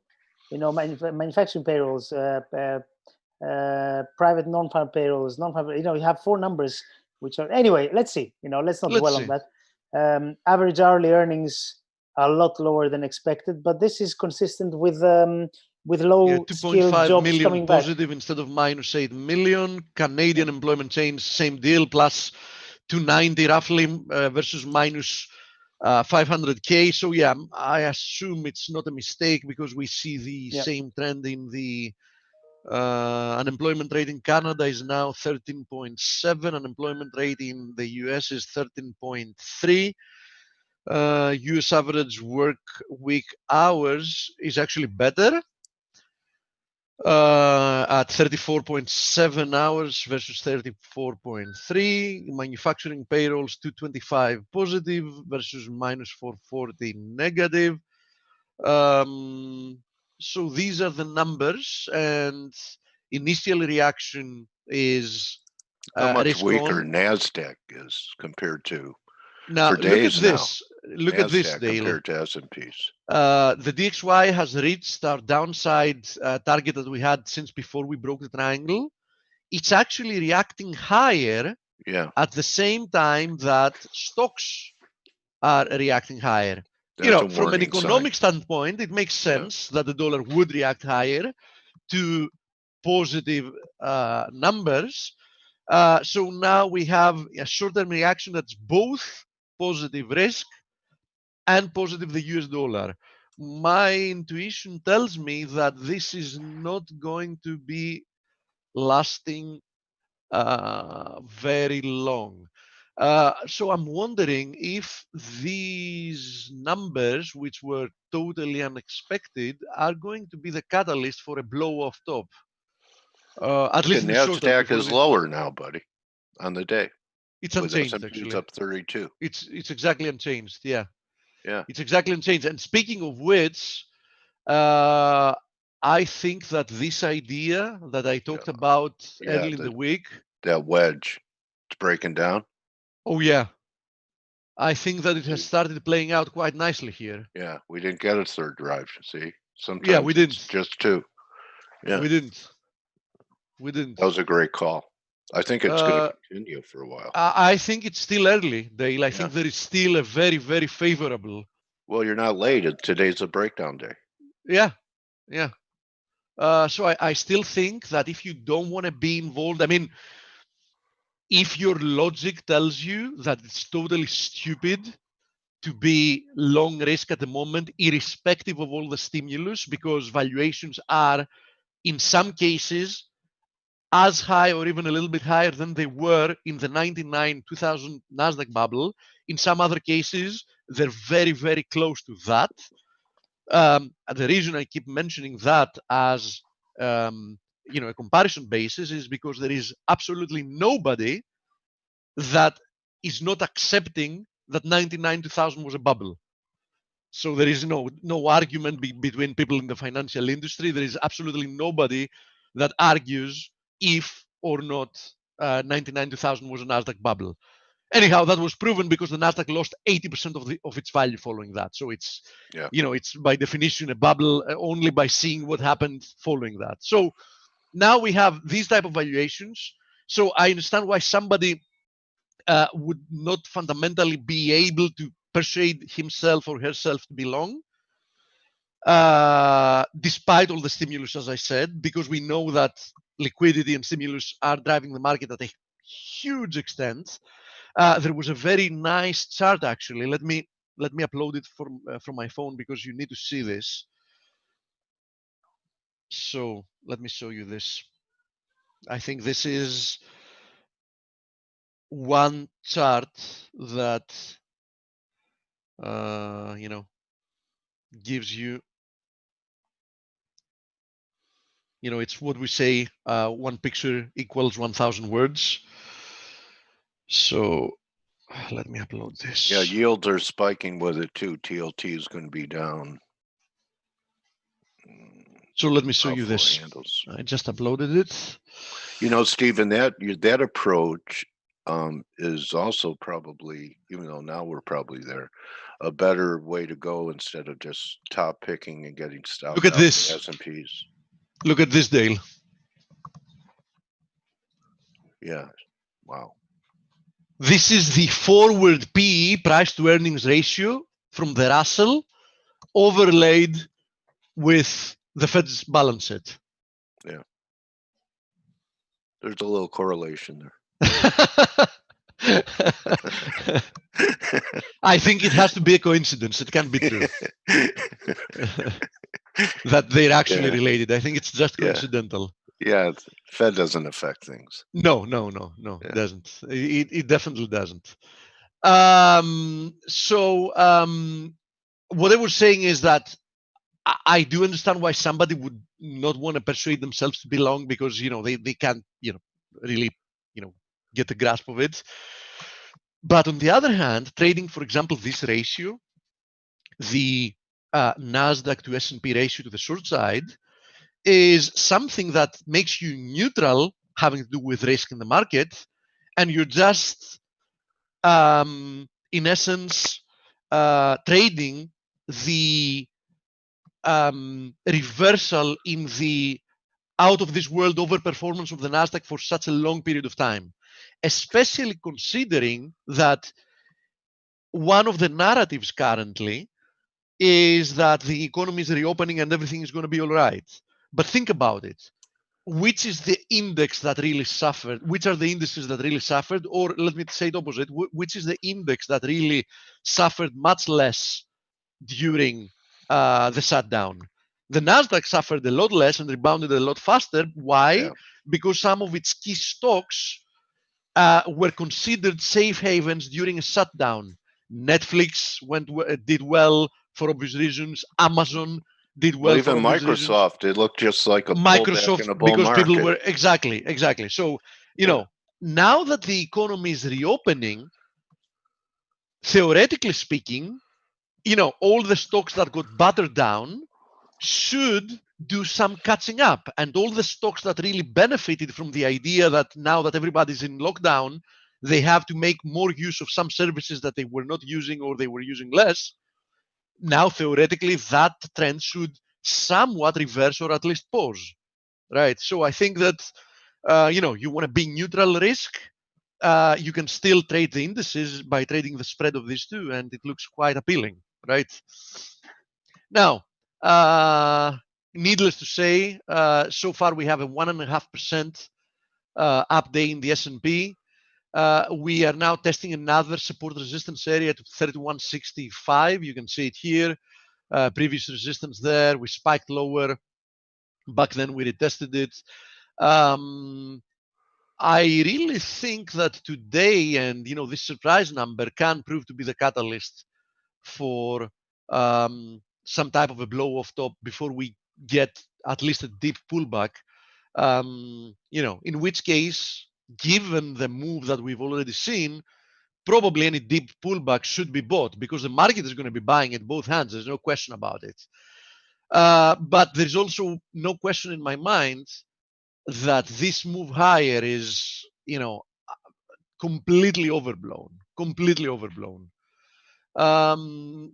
[SPEAKER 4] You know, manufacturing payrolls, private non-farm payrolls, non-farm. You know, you have four numbers which are anyway. Let's see. You know, let's not dwell on that. Average hourly earnings are a lot lower than expected, but this is consistent with low skilled jobs
[SPEAKER 3] million
[SPEAKER 4] coming back.
[SPEAKER 3] positive instead of minus 8 million. Canadian employment change, same deal, plus 290 roughly versus minus 500K. So yeah, I assume it's not a mistake, because we see the same trend in the unemployment rate in Canada is now 13.7. Unemployment rate in the US is 13.3. US average work week hours is actually better at 34.7 hours versus 34.3. Manufacturing payrolls 225 positive versus minus 440 negative. So these are the numbers, and initial reaction is
[SPEAKER 1] how much
[SPEAKER 3] risk
[SPEAKER 1] weaker
[SPEAKER 3] on.
[SPEAKER 1] NASDAQ is compared to
[SPEAKER 3] Now
[SPEAKER 1] for days
[SPEAKER 3] look at this. Look at this,
[SPEAKER 1] NASDAQ
[SPEAKER 3] Dale.
[SPEAKER 1] compared to S&Ps.
[SPEAKER 3] The DXY has reached our downside target that we had since before we broke the triangle. It's actually reacting higher at the same time that stocks are reacting higher.
[SPEAKER 1] That's
[SPEAKER 3] you know, from an economic standpoint, it makes sense that the dollar would react higher to positive numbers. So now we have a short-term reaction that's both positive risk and positive the US dollar. My intuition tells me that this is not going to be lasting very long. So I'm wondering if these numbers, which were totally unexpected, are going to be the catalyst for a blow-off top. At least in the short term.
[SPEAKER 1] NASDAQ is lower now, buddy, on the day.
[SPEAKER 3] It's unchanged, actually.
[SPEAKER 1] It's up 32.
[SPEAKER 3] It's exactly unchanged. Yeah.
[SPEAKER 1] Yeah.
[SPEAKER 3] It's exactly unchanged. And speaking of which, I think that this idea that I talked about early in the week,
[SPEAKER 1] that wedge, it's breaking down.
[SPEAKER 3] Oh yeah, I think that it has started playing out quite nicely here.
[SPEAKER 1] Yeah, we didn't get a third drive. See, sometimes
[SPEAKER 3] we didn't.
[SPEAKER 1] It's just two. Yeah,
[SPEAKER 3] we didn't.
[SPEAKER 1] That was a great call. I think it's going to continue for a while.
[SPEAKER 3] I think it's still early, Dale. I think there is still a very, very favorable.
[SPEAKER 1] Well, you're not late. Today's a breakdown day.
[SPEAKER 3] Yeah. So I still think that if you don't want to be involved, I mean, if your logic tells you that it's totally stupid to be long risk at the moment, irrespective of all the stimulus, because valuations are, in some cases, as high or even a little bit higher than they were in the 99 2000 Nasdaq bubble. In some other cases, they're very, very close to that. The reason I keep mentioning that as a comparison basis is because there is absolutely nobody that is not accepting that 99 2000 was a bubble. So there is no argument between people in the financial industry. There is absolutely nobody that argues if or not 99 2000 was a Nasdaq bubble. Anyhow, that was proven because the Nasdaq lost 80% of its value following that. So it's it's by definition a bubble only by seeing what happened following that. So now we have these type of valuations. So I understand why somebody would not fundamentally be able to persuade himself or herself to be long, despite all the stimulus, as I said, because we know that liquidity and stimulus are driving the market at a huge extent. There was a very nice chart, actually. Let me upload it from my phone because you need to see this. So let me show you this. I think this is one chart that gives you, it's what we say, one picture equals 1,000 words. So let me upload this.
[SPEAKER 1] Yeah, yields are spiking with it too. TLT is going to be down.
[SPEAKER 3] So let me show you this.
[SPEAKER 1] Handles.
[SPEAKER 3] I just uploaded it.
[SPEAKER 1] Stephen, that approach is also probably, even though now we're probably there, a better way to go instead of just top picking and getting stuff.
[SPEAKER 3] Look at this.
[SPEAKER 1] S&Ps.
[SPEAKER 3] Look at this, Dale.
[SPEAKER 1] Yeah. Wow.
[SPEAKER 3] This is the forward PE, price to earnings ratio, from the Russell overlaid with the Fed's balance sheet.
[SPEAKER 1] Yeah. There's a little correlation there.
[SPEAKER 3] I think it has to be a coincidence. It can't be true. That they're actually related. I think it's just coincidental.
[SPEAKER 1] Yeah, Fed doesn't affect things.
[SPEAKER 3] No, it doesn't. It definitely doesn't. What I was saying is that I do understand why somebody would not want to persuade themselves to be long, because they can't really get the grasp of it. But on the other hand, trading, for example, this ratio, the Nasdaq to S&P ratio to the short side, is something that makes you neutral, having to do with risk in the market, and you're just in essence trading the reversal in the out of this world overperformance of the Nasdaq for such a long period of time, especially considering that one of the narratives currently is that the economy is reopening and everything is going to be all right. But think about it. Which is the index that really suffered? Which are the indices that really suffered? Or let me say it opposite. Which is the index that really suffered much less during the shutdown? The Nasdaq suffered a lot less and rebounded a lot faster. Why? Yeah. Because some of its key stocks were considered safe havens during a shutdown. Netflix did well for obvious reasons. Amazon did well.
[SPEAKER 1] Even Microsoft, it looked just like a
[SPEAKER 3] Microsoft
[SPEAKER 1] in a bull
[SPEAKER 3] because
[SPEAKER 1] market.
[SPEAKER 3] People were exactly. So now that the economy is reopening, theoretically speaking, all the stocks that got battered down should do some catching up, and all the stocks that really benefited from the idea that now that everybody's in lockdown, they have to make more use of some services that they were not using or they were using less. Now, theoretically, that trend should somewhat reverse or at least pause, right? So I think that, you want to be neutral risk. You can still trade the indices by trading the spread of these two, and it looks quite appealing, right? Now, needless to say, so far we have a 1.5% up day in the S&P. We are now testing another support resistance area to 3165. You can see it here. Previous resistance there. We spiked lower. Back then we retested it. I really think that today, and this surprise number can prove to be the catalyst for some type of a blow off top before we get at least a deep pullback. In which case, given the move that we've already seen, probably any deep pullback should be bought because the market is going to be buying at both hands. There's no question about it. But there's also no question in my mind that this move higher is, completely overblown. Completely overblown.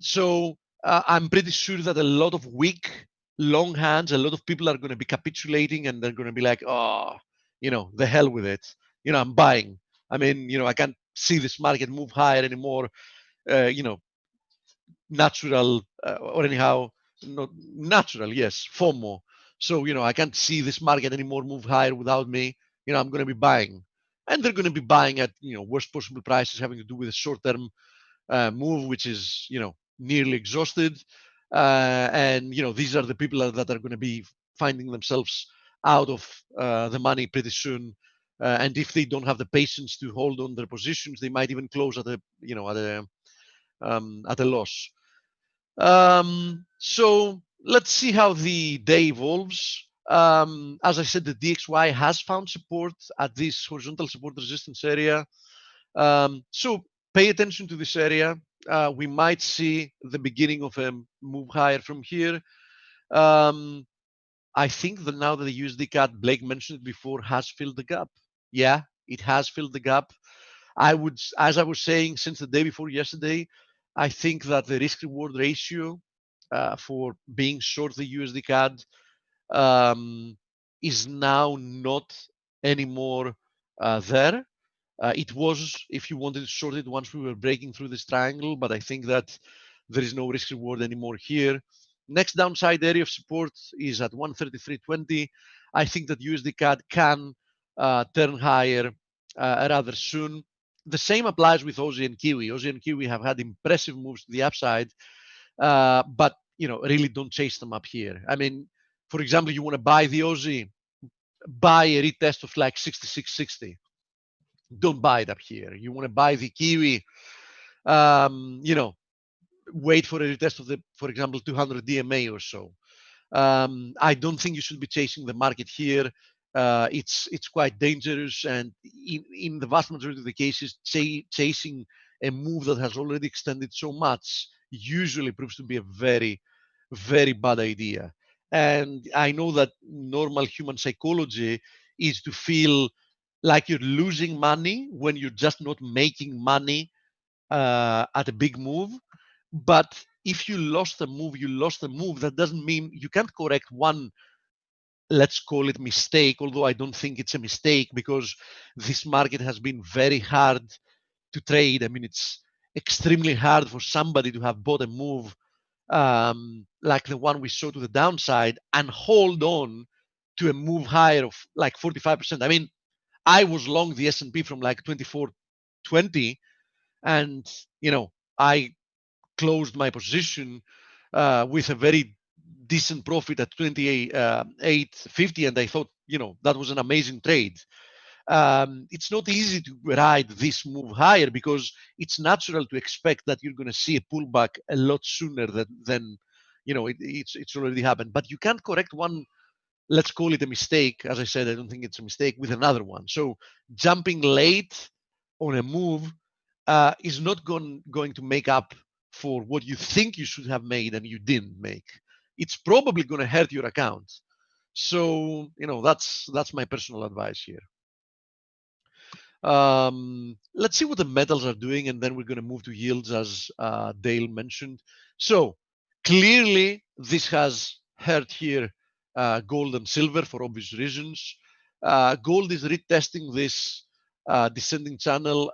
[SPEAKER 3] So I'm pretty sure that a lot of weak long hands, a lot of people are going to be capitulating and they're going to be like, oh, the hell with it. I'm buying. I mean, I can't see this market move higher anymore. Natural or anyhow, not natural, yes, FOMO. So, I can't see this market anymore move higher without me. I'm going to be buying. And they're going to be buying at, worst possible prices having to do with a short-term move, which is nearly exhausted, and these are the people that are going to be finding themselves out of the money pretty soon, and if they don't have the patience to hold on their positions, they might even close at a loss. So let's see how the day evolves. As I said, the DXY has found support at this horizontal support resistance area. So pay attention to this area. We might see the beginning of a move higher from here. I think that now that the USD CAD, Blake mentioned it before, has filled the gap. Yeah, it has filled the gap. As I was saying since the day before yesterday, I think that the risk reward ratio for being short the USD CAD is now not anymore there. It was, if you wanted to short it, once we were breaking through this triangle, but I think that there is no risk reward anymore here. Next downside area of support is at 133.20. I think that USD CAD can turn higher rather soon. The same applies with Aussie and Kiwi. Aussie and Kiwi have had impressive moves to the upside, but really don't chase them up here. I mean, for example, you want to buy the Aussie, buy a retest of like 66.60. Don't buy it up here. You want to buy the Kiwi, wait for a retest of the, for example, 200 DMA or so. I don't think you should be chasing the market here. It's quite dangerous, and in the vast majority of the cases, chasing a move that has already extended so much usually proves to be a very, very bad idea. And I know that normal human psychology is to feel like you're losing money when you're just not making money at a big move. But if you lost a move, you lost a move. That doesn't mean you can't correct one, let's call it mistake, although I don't think it's a mistake because this market has been very hard to trade. I mean, it's extremely hard for somebody to have bought a move like the one we saw to the downside and hold on to a move higher of like 45%. I mean, I was long the S&P from like 24.20, and I closed my position with a very decent profit at 28.50, and I thought that was an amazing trade. It's not easy to ride this move higher because it's natural to expect that you're going to see a pullback a lot sooner than it's already happened. But you can't correct one, let's call it a mistake. As I said, I don't think it's a mistake with another one. So jumping late on a move is not going to make up for what you think you should have made and you didn't make. It's probably going to hurt your account. So that's my personal advice here. Let's see what the metals are doing, and then we're going to move to yields, as Dale mentioned. So clearly, this has hurt here gold and silver for obvious reasons. Gold is retesting this descending channel.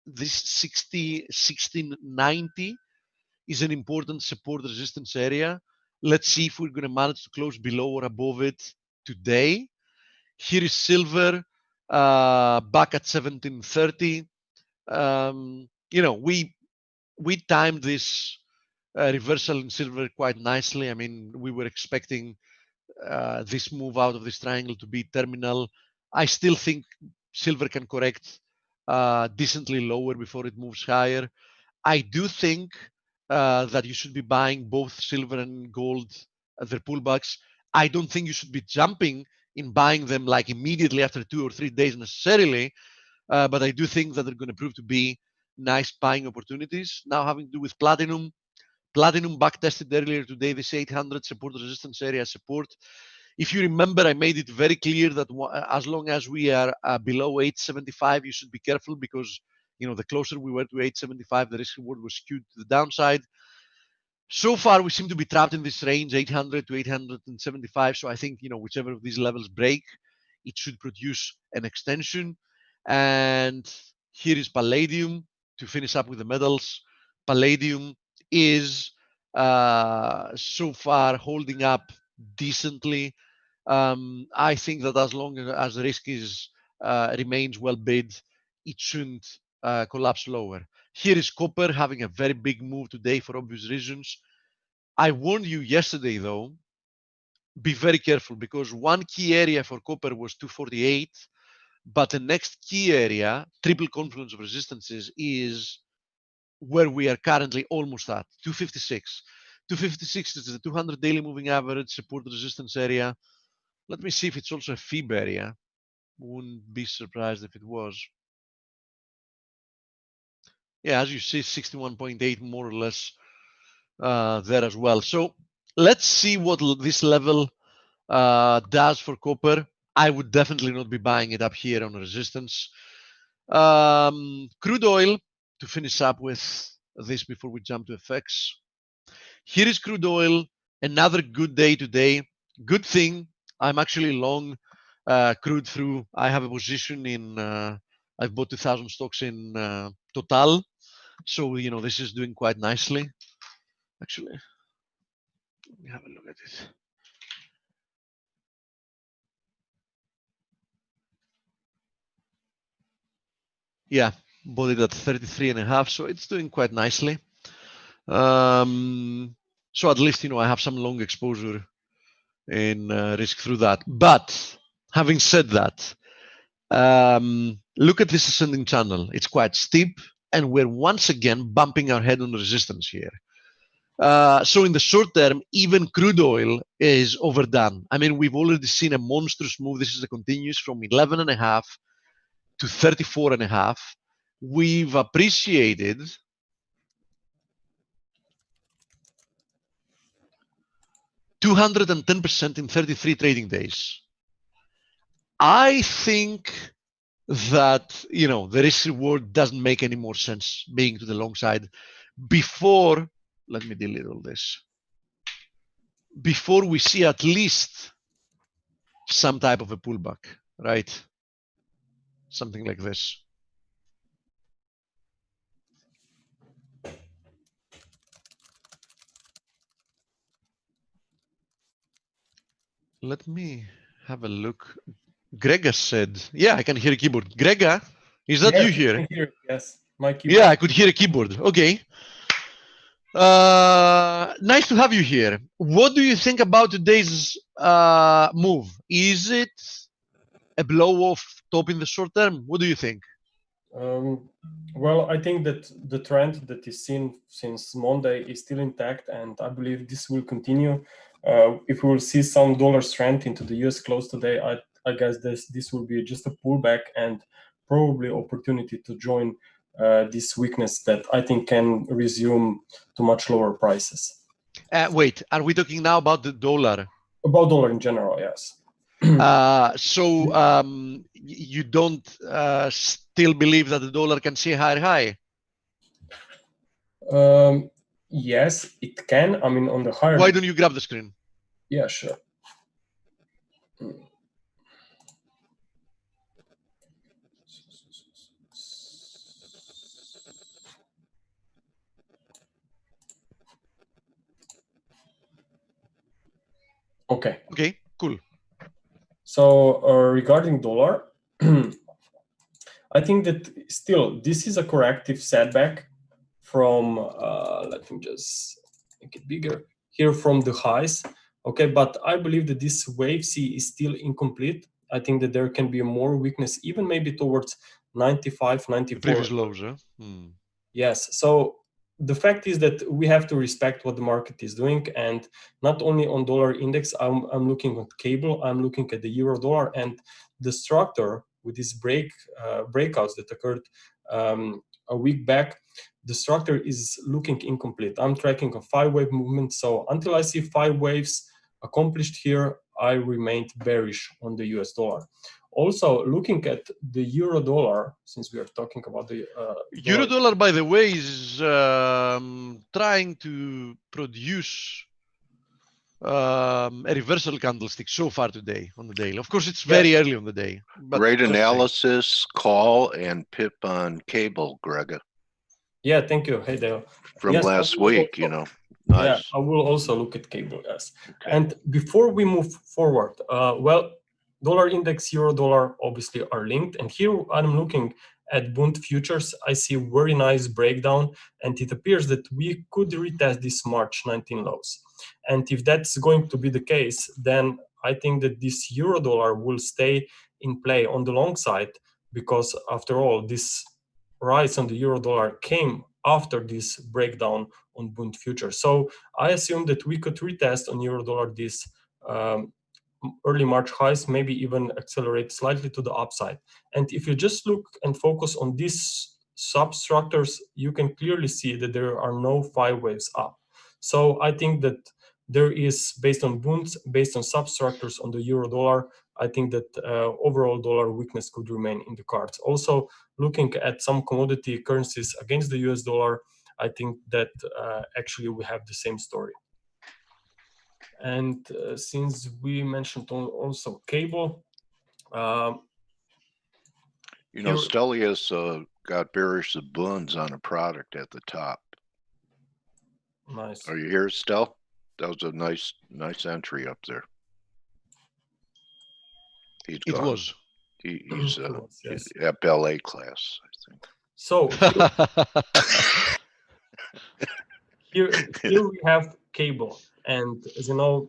[SPEAKER 3] This 1690 is an important support resistance area. Let's see if we're going to manage to close below or above it today. Here is silver back at 1730. We timed this reversal in silver quite nicely. I mean, we were expecting this move out of this triangle to be terminal. I still think silver can correct decently lower before it moves higher. I do think that you should be buying both silver and gold at their pullbacks. I don't think you should be jumping in buying them like immediately after 2 or 3 days necessarily, but I do think that they're going to prove to be nice buying opportunities. Now, having to do with platinum, platinum back tested earlier today, this 800 support resistance area support. If you remember, I made it very clear that as long as we are below 875, you should be careful because the closer we were to 875, the risk reward was skewed to the downside. So far, we seem to be trapped in this range, 800 to 875. So I think whichever of these levels break, it should produce an extension. And here is Palladium to finish up with the metals. Palladium is so far holding up decently. I think that as long as the risk remains well bid, it shouldn't collapse lower. Here is copper having a very big move today for obvious reasons. I warned you yesterday, though, be very careful because one key area for copper was 248, but the next key area, triple confluence of resistances, is where we are currently almost at, 256. 256 is the 200 daily moving average support resistance area. Let me see if it's also a fib area. Wouldn't be surprised if it was. Yeah, as you see, 61.8 more or less there as well. So let's see what this level does for copper. I would definitely not be buying it up here on resistance. Crude oil, to finish up with this before we jump to FX. Here is crude oil, another good day today. Good thing I'm actually long crude through. I have a position in, I've bought 2,000 stocks in Total. So, this is doing quite nicely. Actually, let me have a look at it. Yeah, bought it at 33.5, so it's doing quite nicely. So at least, I have some long exposure in risk through that. But having said that, look at this ascending channel. It's quite steep, and we're once again bumping our head on resistance here. So in the short term, even crude oil is overdone. I mean, we've already seen a monstrous move. This is a continuous from 11.5 to 34.5. We've appreciated 210% in 33 trading days. I think that the risk reward doesn't make any more sense being to the long side before. Let me delete all this. Before we see at least some type of a pullback, right? Something like this. Let me have a look. Grega said, yeah, I can hear a keyboard. Grega, is that you here?
[SPEAKER 5] I can hear it, yes. My keyboard.
[SPEAKER 3] Yeah, I could hear a keyboard. Okay. Nice to have you here. What do you think about today's move? Is it a blow-off top in the short term? What do you think?
[SPEAKER 5] Well, I think that the trend that is seen since Monday is still intact, and I believe this will continue. If we will see some dollar strength into the US close today, I guess this will be just a pullback and probably opportunity to join this weakness that I think can resume to much lower prices.
[SPEAKER 3] Wait, are we talking now about the dollar?
[SPEAKER 5] About dollar in general, yes.
[SPEAKER 3] So you don't still believe that the dollar can see a higher high?
[SPEAKER 5] Yes, it can. I mean, on the higher.
[SPEAKER 3] Why don't you grab the screen?
[SPEAKER 5] Yeah, sure. Okay.
[SPEAKER 3] Okay, cool.
[SPEAKER 5] So regarding dollar, I think that still this is a corrective setback from, let me just make it bigger, here from the highs. Okay, but I believe that this wave C is still incomplete. I think that there can be more weakness, even maybe towards 95, 94.
[SPEAKER 3] The previous lows, huh?
[SPEAKER 5] Yes. So the fact is that we have to respect what the market is doing, and not only on dollar index. I'm looking at cable. I'm looking at the euro dollar, and the structure with these breakouts that occurred a week back. The structure is looking incomplete. I'm tracking a 5-wave movement. So until I see 5 waves accomplished here, I remained bearish on the US dollar. Also, looking at the euro dollar, since we are talking about the
[SPEAKER 3] euro dollar, by the way, is trying to produce a reversal candlestick so far today on the daily. Of course, it's very early on the day. But
[SPEAKER 1] great analysis, call, and pip on cable, Grega.
[SPEAKER 5] Yeah, thank you. Hey, Dale.
[SPEAKER 1] From last week, you know. Nice.
[SPEAKER 5] Yeah, I will also look at cable, yes. Okay. And before we move forward, well, dollar index, euro dollar obviously are linked. And here I'm looking at Bund futures. I see a very nice breakdown, and it appears that we could retest this March 19 lows. And if that's going to be the case, then I think that this euro dollar will stay in play on the long side, because after all, this rise on the euro dollar came after this breakdown on Bund futures. So I assume that we could retest on euro dollar this early March highs, maybe even accelerate slightly to the upside. And if you just look and focus on these substructures, you can clearly see that there are no 5 waves up. So I think that there is, based on Bunds, based on substructures on the euro dollar, I think that overall dollar weakness could remain in the cards. Also, looking at some commodity currencies against the US dollar, I think that actually we have the same story. And since we mentioned also cable,
[SPEAKER 1] you know, Stelius got bearish the Bunds on a product at the top.
[SPEAKER 5] Nice.
[SPEAKER 1] Are you here, Stel? That was a nice entry up there. He's gone.
[SPEAKER 3] It was.
[SPEAKER 1] He's
[SPEAKER 5] yes.
[SPEAKER 1] FLA class, I think.
[SPEAKER 5] So here we have cable, and as you know,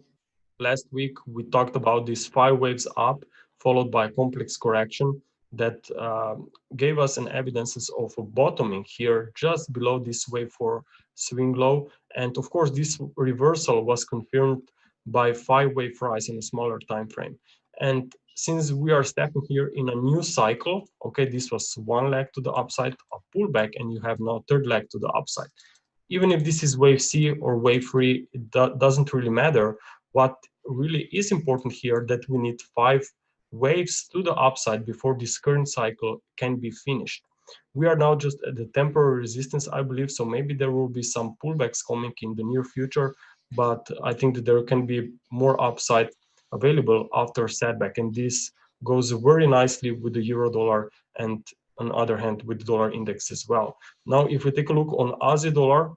[SPEAKER 5] last week we talked about these 5 waves up, followed by complex correction that gave us an evidences of a bottoming here just below this wave 4 swing low. And of course, this reversal was confirmed by 5-wave rise in a smaller time frame. And since we are stepping here in a new cycle, okay, this was 1 leg to the upside, a pullback, and you have now 3rd leg to the upside. Even if this is wave C or wave 3, it doesn't really matter. What really is important here, that we need 5 waves to the upside before this current cycle can be finished. We are now just at the temporary resistance, I believe, so maybe there will be some pullbacks coming in the near future, but I think that there can be more upside available after setback, and this goes very nicely with the euro dollar, and on the other hand with the dollar index as well. Now, if we take a look on Aussie dollar,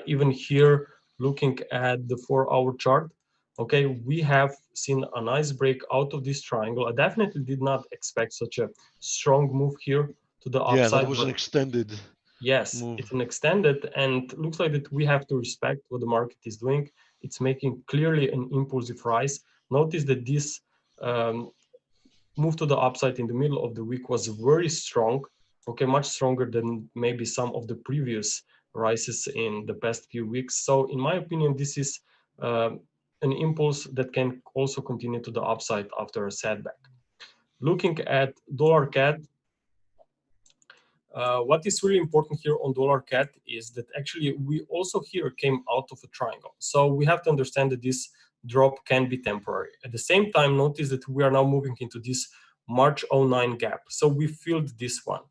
[SPEAKER 5] even here, looking at the 4-hour chart, okay, we have seen a nice break out of this triangle. I definitely did not expect such a strong move here to the upside.
[SPEAKER 3] Yeah, that was an extended.
[SPEAKER 5] Yes,
[SPEAKER 3] move.
[SPEAKER 5] It's an extended, and looks like that we have to respect what the market is doing. It's making clearly an impulsive rise. Notice that this move to the upside in the middle of the week was very strong, okay, much stronger than maybe some of the previous rises in the past few weeks. So in my opinion, this is an impulse that can also continue to the upside after a setback. Looking at dollar CAD, what is really important here on dollar CAD is that actually we also here came out of a triangle. So we have to understand that this drop can be temporary. At the same time, notice that we are now moving into this March 09 gap. So we filled this one.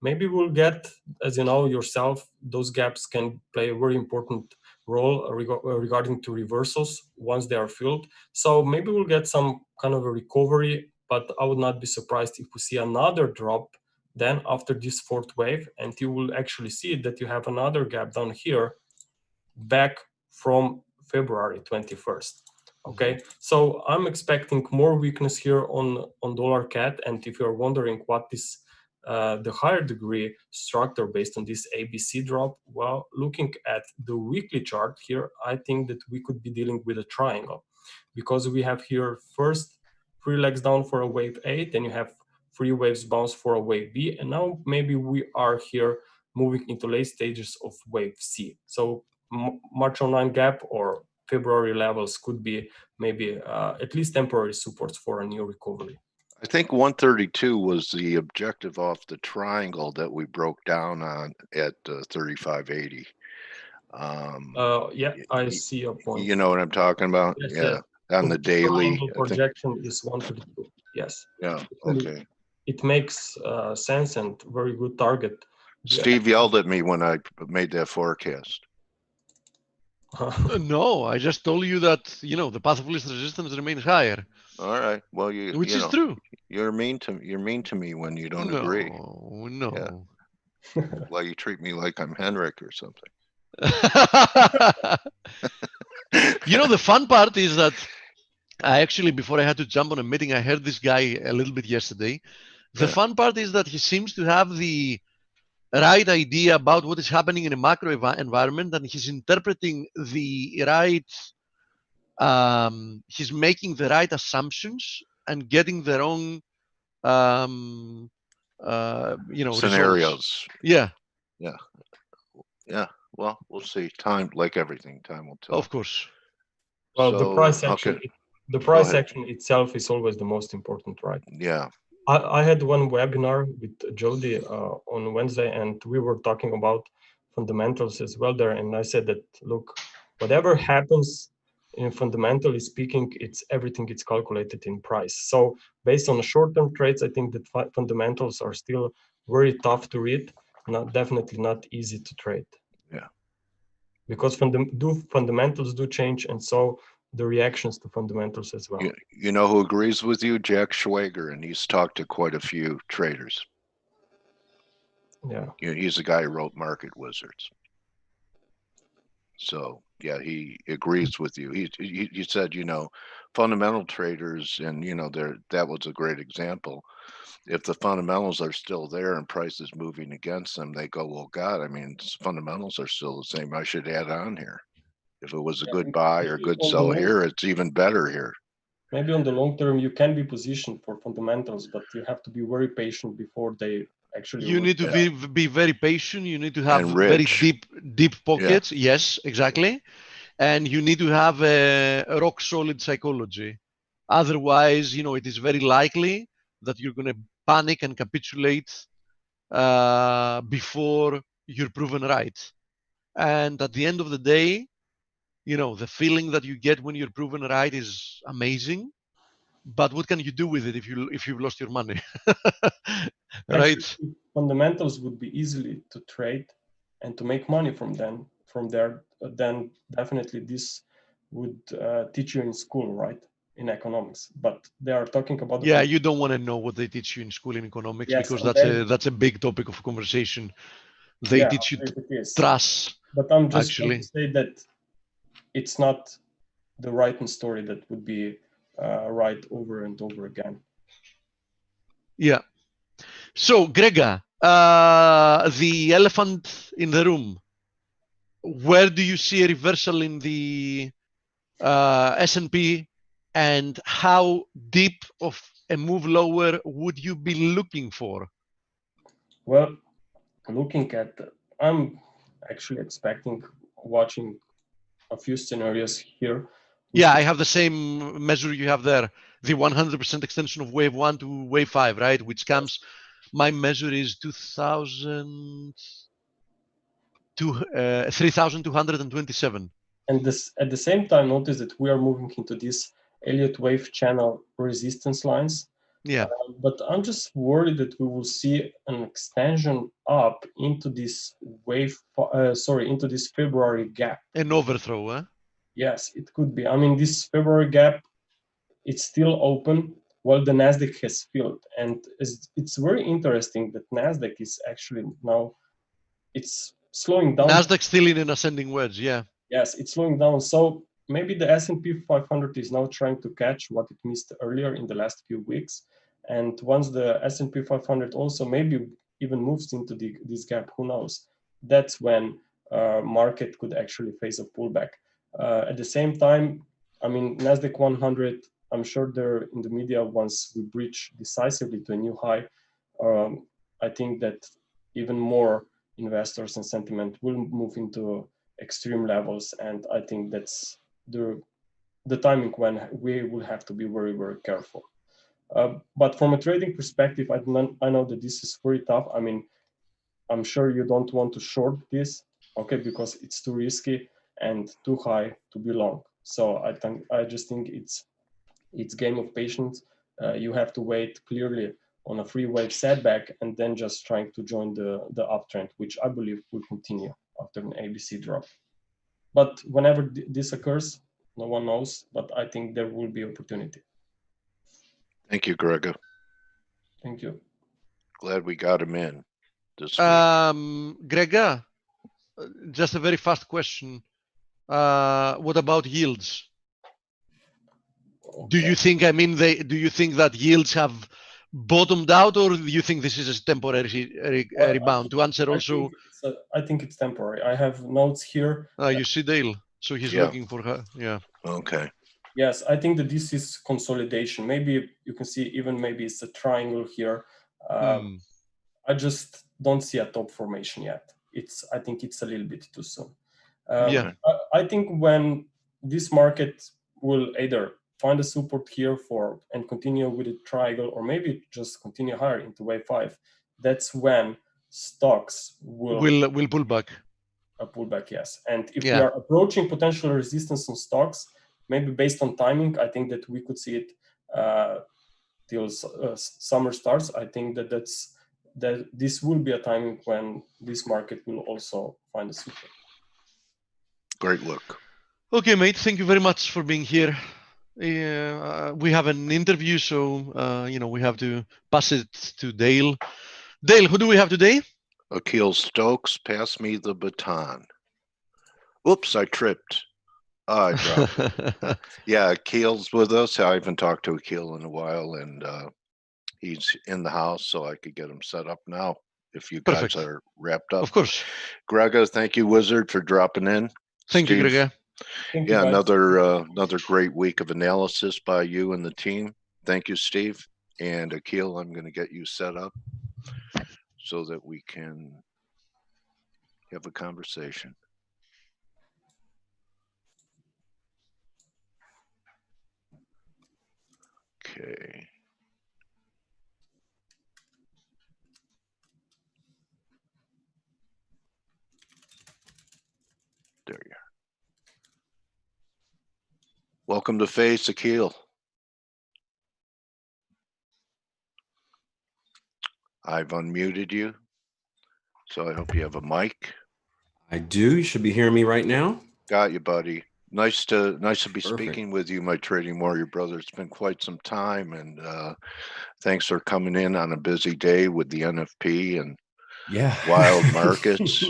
[SPEAKER 5] Maybe we'll get, as you know yourself, those gaps can play a very important role regarding to reversals once they are filled. So maybe we'll get some kind of a recovery, but I would not be surprised if we see another drop then after this 4th wave, and you will actually see that you have another gap down here back from February 21st. Okay, so I'm expecting more weakness here on dollar CAD, and if you're wondering what this the higher degree structure based on this ABC drop, well, looking at the weekly chart here, I think that we could be dealing with a triangle, because we have here first 3 legs down for a wave A, then you have 3 waves bounce for a wave B, and now maybe we are here moving into late stages of wave C. So March 09 gap or February levels could be maybe at least temporary supports for a new recovery.
[SPEAKER 1] I think 132 was the objective off the triangle that we broke down on at 3580.
[SPEAKER 5] Yeah, I see your point.
[SPEAKER 1] You know what I'm talking about?
[SPEAKER 5] Yes,
[SPEAKER 1] yeah,
[SPEAKER 5] yes.
[SPEAKER 1] on the daily.
[SPEAKER 5] Projection is 132. Yes.
[SPEAKER 1] Yeah. Okay.
[SPEAKER 5] It makes sense and very good target.
[SPEAKER 1] Steve yelled at me when I made that forecast.
[SPEAKER 3] No, I just told you that the path of least resistance remains higher.
[SPEAKER 1] All right. Well,
[SPEAKER 3] which is true.
[SPEAKER 1] You're mean to me when you don't agree.
[SPEAKER 3] No.
[SPEAKER 1] Yeah. Well, you treat me like I'm Henrik or something.
[SPEAKER 3] The fun part is that I actually, before I had to jump on a meeting, I heard this guy a little bit yesterday. The fun part is that he seems to have the right idea about what is happening in a macro environment, and he's interpreting the right, he's making the right assumptions and getting their own,
[SPEAKER 1] scenarios.
[SPEAKER 3] Results. Yeah.
[SPEAKER 1] Well, we'll see. Time, like everything, time will tell.
[SPEAKER 3] Of course.
[SPEAKER 5] Well, the price action, the price action itself is always the most important, right?
[SPEAKER 1] Yeah.
[SPEAKER 5] I had one webinar with Jody on Wednesday, and we were talking about fundamentals as well there. And I said that, look, whatever happens in fundamentally speaking, everything gets calculated in price. So based on the short-term trades, I think that fundamentals are still very tough to read, definitely not easy to trade.
[SPEAKER 1] Yeah.
[SPEAKER 5] Because fundamentals do change, and so the reactions to fundamentals as well.
[SPEAKER 1] You know who agrees with you? Jack Schwager, and he's talked to quite a few traders.
[SPEAKER 5] Yeah.
[SPEAKER 1] He's the guy who wrote Market Wizards. So yeah, he agrees with you. He said, fundamental traders, and that was a great example. If the fundamentals are still there and price is moving against them, they go, well, God, I mean, fundamentals are still the same. I should add on here. If it was a good buy or good sell here, it's even better here.
[SPEAKER 5] Maybe on the long term, you can be positioned for fundamentals, but you have to be very patient before they actually.
[SPEAKER 3] You need to be very patient. You need to have very deep pockets. Yeah. Yes, exactly. And you need to have a rock solid psychology. Otherwise, it is very likely that you're going to panic and capitulate before you're proven right. And at the end of the day, the feeling that you get when you're proven right is amazing. But what can you do with it if you've lost your money? Right?
[SPEAKER 5] Actually, fundamentals would be easily to trade and to make money from there, then definitely this would teach you in school, right? In economics, but they are talking about.
[SPEAKER 3] You don't want to know what they teach you in school in economics, because that's a big topic of conversation. They teach you trust.
[SPEAKER 5] But I'm just trying to say that it's not the right story that would be right over and over again.
[SPEAKER 3] Yeah. So, Grega, the elephant in the room. Where do you see a reversal in the S&P? And how deep of a move lower would you be looking for?
[SPEAKER 5] Well, I'm actually watching a few scenarios here.
[SPEAKER 3] Yeah, I have the same measure you have there. The 100% extension of wave 1 to wave 5, right? Which comes, my measure is 3,227.
[SPEAKER 5] And this, at the same time, notice that we are moving into this Elliott wave channel resistance lines.
[SPEAKER 3] Yeah.
[SPEAKER 5] But I'm just worried that we will see an extension up into this into this February gap.
[SPEAKER 3] An overthrow, huh?
[SPEAKER 5] Yes, it could be. I mean, this February gap, it's still open while the Nasdaq has filled. And it's very interesting that Nasdaq is actually now, it's slowing down.
[SPEAKER 3] Nasdaq still in an ascending wedge, yeah.
[SPEAKER 5] Yes, it's slowing down. So maybe the S&P 500 is now trying to catch what it missed earlier in the last few weeks. And once the S&P 500 also maybe even moves into this gap, who knows? That's when market could actually face a pullback. At the same time, I mean, Nasdaq 100, I'm sure they're in the media once we breach decisively to a new high. I think that even more investors and sentiment will move into extreme levels, and I think that's the timing when we will have to be very, very careful. But from a trading perspective, I know that this is very tough. I mean, I'm sure you don't want to short this, okay, because it's too risky and too high to be long. So I just think it's game of patience. You have to wait clearly on a free wave setback and then just trying to join the uptrend, which I believe will continue after an ABC drop. But whenever this occurs, no one knows, but I think there will be opportunity.
[SPEAKER 1] Thank you, Gregor.
[SPEAKER 5] Thank you.
[SPEAKER 1] Glad we got him in this week.
[SPEAKER 3] Gregor, just a very fast question. What about yields?
[SPEAKER 5] Okay.
[SPEAKER 3] Do you think, I mean, do you think that yields have bottomed out, or do you think this is a temporary rebound? To answer also,
[SPEAKER 5] I think it's temporary. I have notes here.
[SPEAKER 3] You see Dale, so he's looking for her. Yeah.
[SPEAKER 1] Okay.
[SPEAKER 5] Yes, I think that this is consolidation. Maybe you can see even maybe it's a triangle here. I just don't see a top formation yet. I think it's a little bit too soon.
[SPEAKER 3] Yeah.
[SPEAKER 5] I think when this market will either find a support here and continue with a triangle, or maybe just continue higher into wave 5, that's when stocks will
[SPEAKER 3] pull back.
[SPEAKER 5] A pullback, yes. And if we are approaching potential resistance on stocks, maybe based on timing, I think that we could see it till summer starts. I think that this will be a timing when this market will also find a support.
[SPEAKER 1] Great look.
[SPEAKER 3] Okay, mate. Thank you very much for being here. We have an interview, so we have to pass it to Dale. Dale, who do we have today?
[SPEAKER 1] Akil Stokes, pass me the baton. Oops, I tripped. I dropped. Yeah, Akil's with us. I haven't talked to Akil in a while, and he's in the house, so I could get him set up now if you guys are wrapped up.
[SPEAKER 3] Of course.
[SPEAKER 1] Gregor, thank you, Wizard, for dropping in.
[SPEAKER 3] Thank you, Gregor.
[SPEAKER 1] Yeah, another great week of analysis by you and the team. Thank you, Steve. And Akil, I'm going to get you set up so that we can have a conversation. Okay. There you are. Welcome to Face, Akil. I've unmuted you, so I hope you have a mic.
[SPEAKER 6] I do. You should be hearing me right now.
[SPEAKER 1] Got you, buddy. Nice to be speaking with you, my trading warrior brother. It's been quite some time, and thanks for coming in on a busy day with the NFP and wild markets.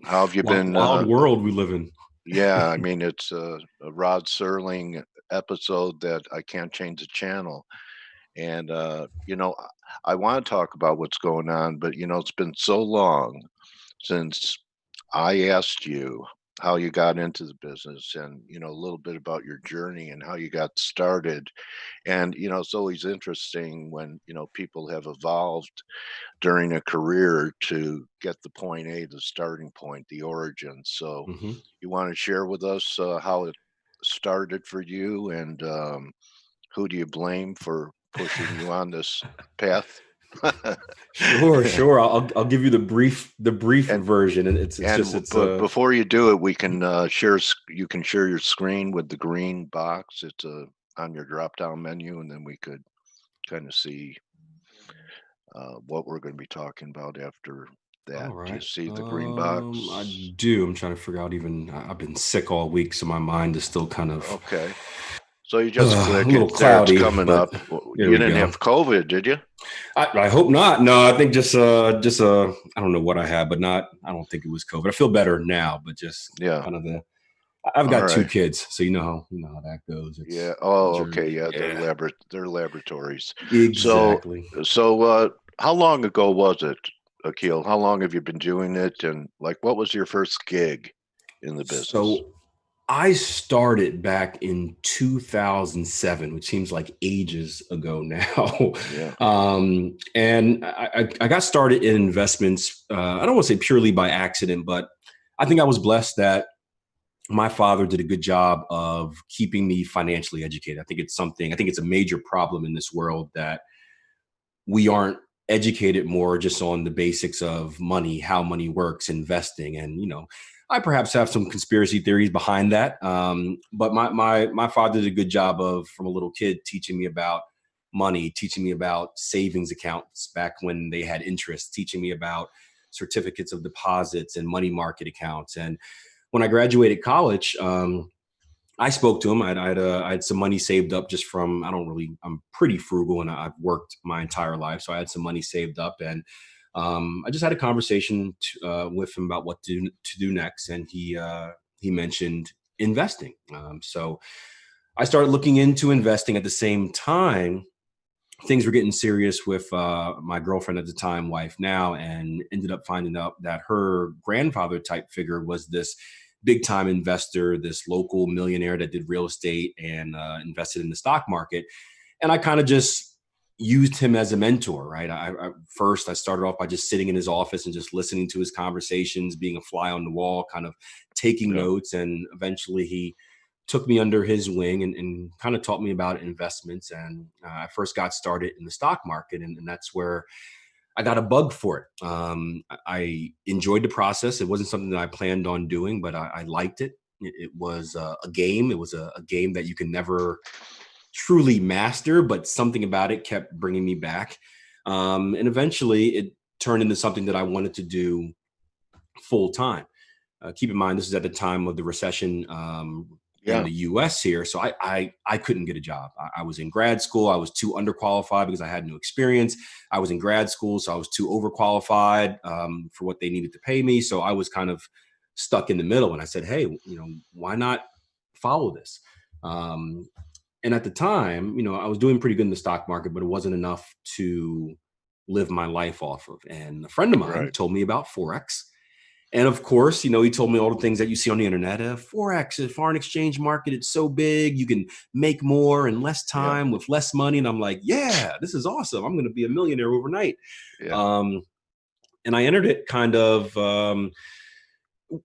[SPEAKER 1] How have you been?
[SPEAKER 6] Wild world we live in.
[SPEAKER 1] Yeah, I mean, it's a Rod Serling episode that I can't change the channel. And, I want to talk about what's going on, but, it's been so long since I asked you how you got into the business and, a little bit about your journey and how you got started. And, it's always interesting when, people have evolved during a career to get the point A, the starting point, the origin. So you want to share with us how it started for you, and who do you blame for pushing you on this path?
[SPEAKER 6] Sure. I'll give you the brief version, and
[SPEAKER 1] before you do it, we can you can share your screen with the green box. It's on your drop down menu, and then we could kind of see what we're going to be talking about after that.
[SPEAKER 6] All right.
[SPEAKER 1] Do you see the green box?
[SPEAKER 6] I do. I'm trying to figure out. I've been sick all week, so my mind is still kind of
[SPEAKER 1] okay. So you just click
[SPEAKER 6] a little
[SPEAKER 1] it.
[SPEAKER 6] Cloudy,
[SPEAKER 1] it's coming up. You didn't have COVID, did you?
[SPEAKER 6] I hope not. No, I think just I don't know what I had, but I don't think it was COVID. I feel better now, but just kind of I've
[SPEAKER 1] All
[SPEAKER 6] got two
[SPEAKER 1] right.
[SPEAKER 6] kids, so you know how that goes.
[SPEAKER 1] Yeah.
[SPEAKER 6] It's the
[SPEAKER 1] Oh, okay.
[SPEAKER 6] journey.
[SPEAKER 1] Yeah,
[SPEAKER 6] Yeah,
[SPEAKER 1] they're laboratories. So,
[SPEAKER 6] exactly.
[SPEAKER 1] how long ago was it, Akil? How long have you been doing it? And like, what was your first gig in the business?
[SPEAKER 6] So I started back in 2007, which seems like ages ago now.
[SPEAKER 1] Yeah.
[SPEAKER 6] And I got started in investments. I don't want to say purely by accident, but I think I was blessed that my father did a good job of keeping me financially educated. I think it's a major problem in this world that we aren't educated more just on the basics of money, how money works, investing. And, I perhaps have some conspiracy theories behind that. But my father did a good job of, from a little kid, teaching me about money, teaching me about savings accounts back when they had interest, teaching me about certificates of deposits and money market accounts. And when I graduated college, I spoke to him. I had some money saved up just from, I'm pretty frugal and I've worked my entire life. So I had some money saved up, and I just had a conversation with him about what to do next. And he mentioned investing. So I started looking into investing. At the same time, things were getting serious with my girlfriend at the time, wife now, and ended up finding out that her grandfather type figure was this big time investor, this local millionaire that did real estate and invested in the stock market. And I kind of just used him as a mentor, right? First, I started off by just sitting in his office and just listening to his conversations, being a fly on the wall, kind of taking
[SPEAKER 1] Yeah.
[SPEAKER 6] notes. And eventually he took me under his wing and kind of taught me about investments. And I first got started in the stock market, and that's where I got a bug for it. I enjoyed the process. It wasn't something that I planned on doing, but I liked it. It was a game. It was a game that you can never truly master, but something about it kept bringing me back. And eventually it turned into something that I wanted to do full time. Keep in mind, this is at the time of the recession in
[SPEAKER 1] Yeah.
[SPEAKER 6] the U.S. here, so I couldn't get a job. I was in grad school. I was too underqualified because I had no experience. I was in grad school, so I was too overqualified for what they needed to pay me. So I was kind of stuck in the middle. And I said, hey, why not follow this? And at the time, I was doing pretty good in the stock market, but it wasn't enough to live my life off of. And a friend of mine
[SPEAKER 1] Right.
[SPEAKER 6] told me about Forex. And of course, he told me all the things that you see on the internet. Forex, a foreign exchange market, it's so big. You can make more in less
[SPEAKER 1] Yeah.
[SPEAKER 6] time with less money. And I'm like, yeah, this is awesome. I'm going to be a millionaire overnight.
[SPEAKER 1] Yeah.
[SPEAKER 6] And I entered it kind of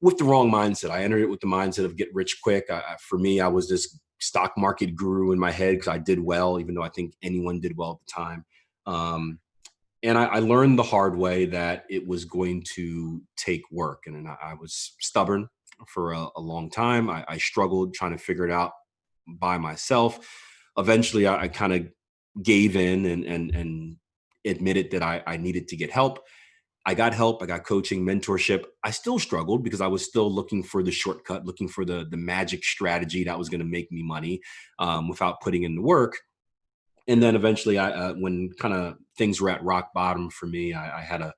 [SPEAKER 6] with the wrong mindset. I entered it with the mindset of get rich quick. For me, I was this stock market guru in my head because I did well, even though I think anyone did well at the time. And I learned the hard way that it was going to take work. And I was stubborn for a long time. I struggled trying to figure it out by myself. Eventually, I kind of gave in and admitted that I needed to get help. I got help. I got coaching, mentorship. I still struggled because I was still looking for the shortcut, looking for the magic strategy that was going to make me money without putting in the work. And then eventually, when kind of things were at rock bottom for me, I had a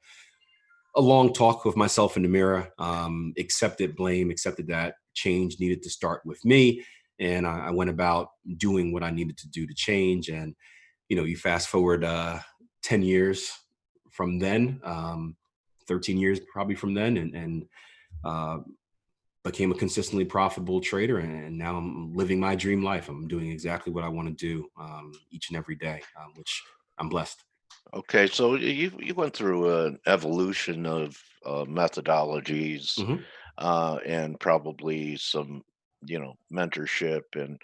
[SPEAKER 6] long talk with myself in the mirror, accepted blame, accepted that change needed to start with me. And I went about doing what I needed to do to change. And, you fast forward 10 years from then, 13 years probably from then, and uh, became a consistently profitable trader. And now I'm living my dream life. I'm doing exactly what I want to do each and every day, which I'm blessed.
[SPEAKER 1] Okay. So you went through an evolution of methodologies,
[SPEAKER 6] Hmm.
[SPEAKER 1] and probably some, mentorship. And,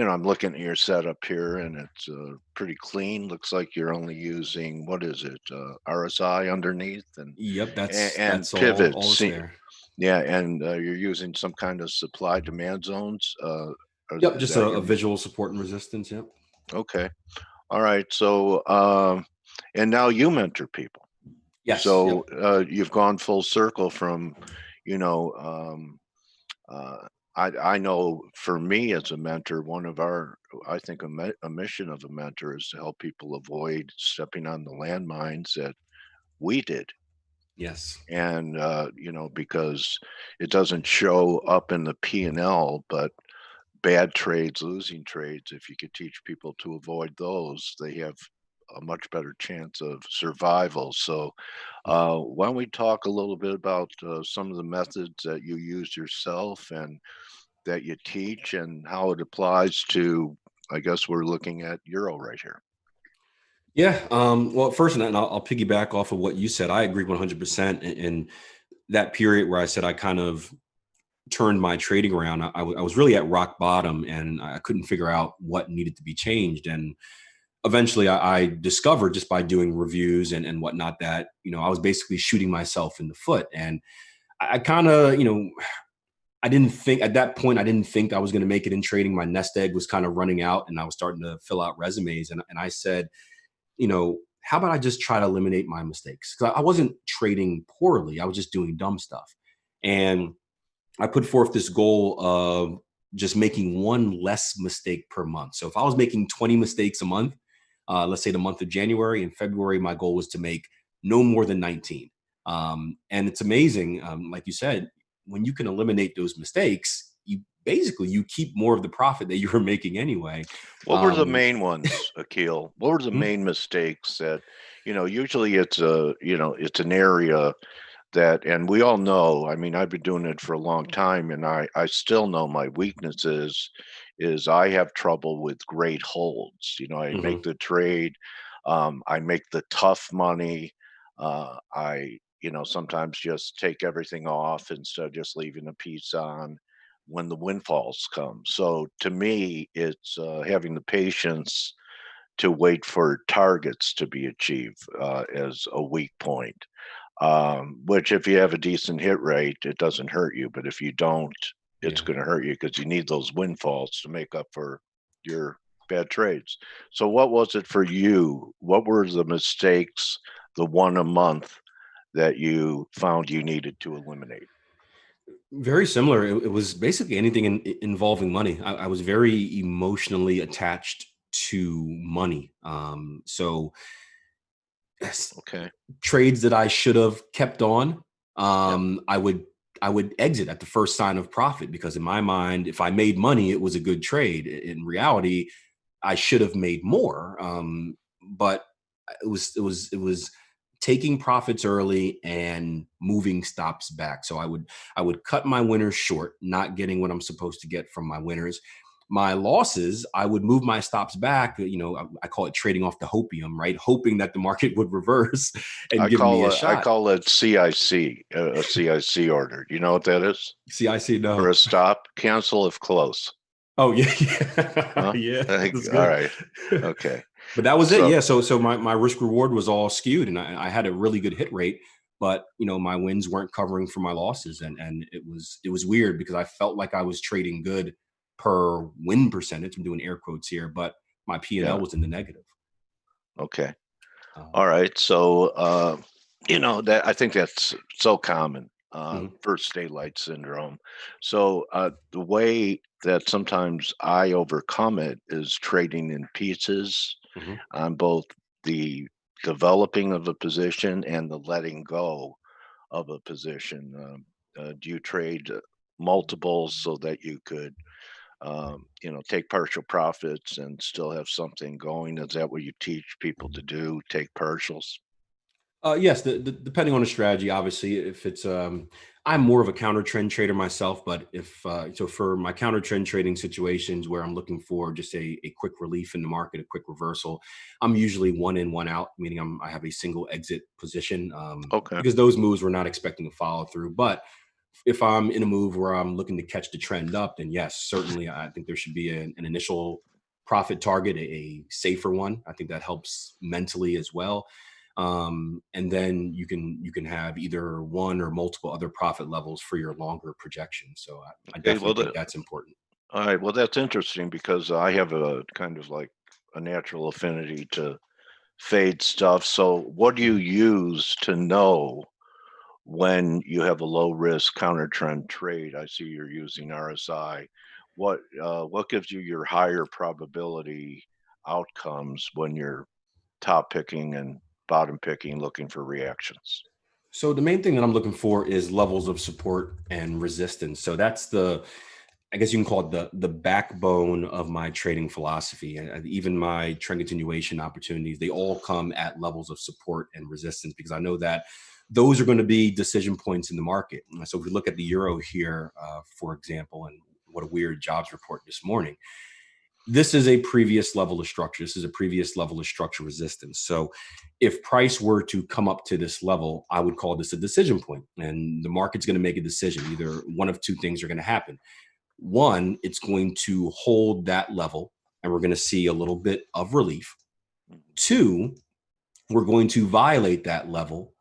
[SPEAKER 1] I'm looking at your setup here, and it's pretty clean. Looks like you're only using, what is it, RSI underneath, and
[SPEAKER 6] Yep,
[SPEAKER 1] and
[SPEAKER 6] that's all
[SPEAKER 1] pivots.
[SPEAKER 6] that's there.
[SPEAKER 1] Yeah, and you're using some kind of supply demand zones.
[SPEAKER 6] Yep,
[SPEAKER 1] Is
[SPEAKER 6] just
[SPEAKER 1] that
[SPEAKER 6] a
[SPEAKER 1] your
[SPEAKER 6] visual support and resistance. Yep.
[SPEAKER 1] okay? All right. So, and now you mentor people.
[SPEAKER 6] Yes. Yep.
[SPEAKER 1] So you've gone full circle from, you know, um, uh, I know for me as a mentor, I think a mission of a mentor is to help people avoid stepping on the landmines that we did.
[SPEAKER 6] Yes.
[SPEAKER 1] And because it doesn't show up in the P&L, but bad trades, losing trades, if you could teach people to avoid those, they have a much better chance of survival. So why don't we talk a little bit about some of the methods that you use yourself and that you teach, and how it applies to, I guess we're looking at Euro right here.
[SPEAKER 6] Yeah. Well, first, and I'll piggyback off of what you said. I agree 100%. In that period where I said I kind of turned my trading around, I was really at rock bottom, and I couldn't figure out what needed to be changed. And eventually I discovered, just by doing reviews and whatnot, that, I was basically shooting myself in the foot. And I kind of, I didn't think at that point, I didn't think I was going to make it in trading. My nest egg was kind of running out, and I was starting to fill out resumes. And I said, how about I just try to eliminate my mistakes? Because I wasn't trading poorly. I was just doing dumb stuff. And I put forth this goal of just making one less mistake per month. So if I was making 20 mistakes a month, let's say the month of January and February, my goal was to make no more than 19. And it's amazing, like you said, when you can eliminate those mistakes, you keep more of the profit that you were making anyway.
[SPEAKER 1] What were the main ones, Akil? What were the main mistakes that, usually it's it's an area that, and we all know, I mean, I've been doing it for a long time, and I still know my weaknesses is I have trouble with great holds. I make the trade, I make the tough money. I, sometimes just take everything off instead of just leaving a piece on when the windfalls come. So to me, it's having the patience to wait for targets to be achieved as a weak point. Which, if you have a decent hit rate, it doesn't hurt you. But if you don't, it's
[SPEAKER 6] Yeah.
[SPEAKER 1] going to hurt you, because you need those windfalls to make up for your bad trades. So, what was it for you? What were the mistakes, the one a month, that you found you needed to eliminate?
[SPEAKER 6] Very similar. It was basically anything involving money. I was very emotionally attached to money. So
[SPEAKER 1] Okay.
[SPEAKER 6] trades that I should have kept on,
[SPEAKER 1] Yep.
[SPEAKER 6] I would exit at the first sign of profit, because in my mind, if I made money, it was a good trade. In reality, I should have made more. But it was taking profits early and moving stops back. So I would cut my winners short, not getting what I'm supposed to get from my winners. My losses, I would move my stops back. I call it trading off the hopium, right? Hoping that the market would reverse and give me a
[SPEAKER 1] I
[SPEAKER 6] shot.
[SPEAKER 1] call it CIC, a CIC order. You know what that is?
[SPEAKER 6] See, I see.
[SPEAKER 1] For
[SPEAKER 6] No.
[SPEAKER 1] a stop, cancel if close.
[SPEAKER 6] Oh yeah, yeah,
[SPEAKER 1] Huh?
[SPEAKER 6] yeah. That's
[SPEAKER 1] All
[SPEAKER 6] good.
[SPEAKER 1] right. Okay.
[SPEAKER 6] But that was it.
[SPEAKER 1] So
[SPEAKER 6] Yeah. So my risk reward was all skewed, and I had a really good hit rate, but my wins weren't covering for my losses, and it was weird, because I felt like I was trading good per win percentage. I'm doing air quotes here, but my P&L
[SPEAKER 1] yeah.
[SPEAKER 6] was in the negative.
[SPEAKER 1] Okay.
[SPEAKER 6] Um,
[SPEAKER 1] All right. So that, I think that's so common.
[SPEAKER 6] mhm,
[SPEAKER 1] First daylight syndrome. So the way that sometimes I overcome it is trading in pieces
[SPEAKER 6] mhm.
[SPEAKER 1] on both the developing of a position and the letting go of a position. Do you trade multiples so that you could, take partial profits and still have something going? Is that what you teach people to do? Take partials?
[SPEAKER 6] Yes, depending on the strategy, obviously, if it's, I'm more of a counter trend trader myself, but if, so for my counter trend trading situations where I'm looking for just a quick relief in the market, a quick reversal, I'm usually one in, one out, meaning I have a single exit position,
[SPEAKER 1] Okay.
[SPEAKER 6] because those moves we're not expecting to follow through. But if I'm in a move where I'm looking to catch the trend up, then yes, certainly I think there should be an initial profit target, a safer one. I think that helps mentally as well. And then you can have either one or multiple other profit levels for your longer projection. So I
[SPEAKER 1] Okay.
[SPEAKER 6] definitely
[SPEAKER 1] Well,
[SPEAKER 6] think that's important.
[SPEAKER 1] all right. Well, that's interesting, because I have a kind of like a natural affinity to fade stuff. So, what do you
[SPEAKER 6] Mhm.
[SPEAKER 1] use to know when you have a low risk counter trend trade? I see you're using RSI. What gives you your higher probability outcomes when you're top picking and bottom picking, looking for reactions?
[SPEAKER 6] So the main thing that I'm looking for is levels of support and resistance. So that's I guess you can call it the backbone of my trading philosophy, and even my trend continuation opportunities. They all come at levels of support and resistance because I know that those are going to be decision points in the market. So if we look at the euro here, for example, and what a weird jobs report this morning. This is a previous level of structure. This is a previous level of structure resistance. So if price were to come up to this level, I would call this a decision point, and the market's going to make a decision. Either one of two things are going to happen. One, it's going to hold that level and we're going to see a little bit of relief. Two, we're going to violate that level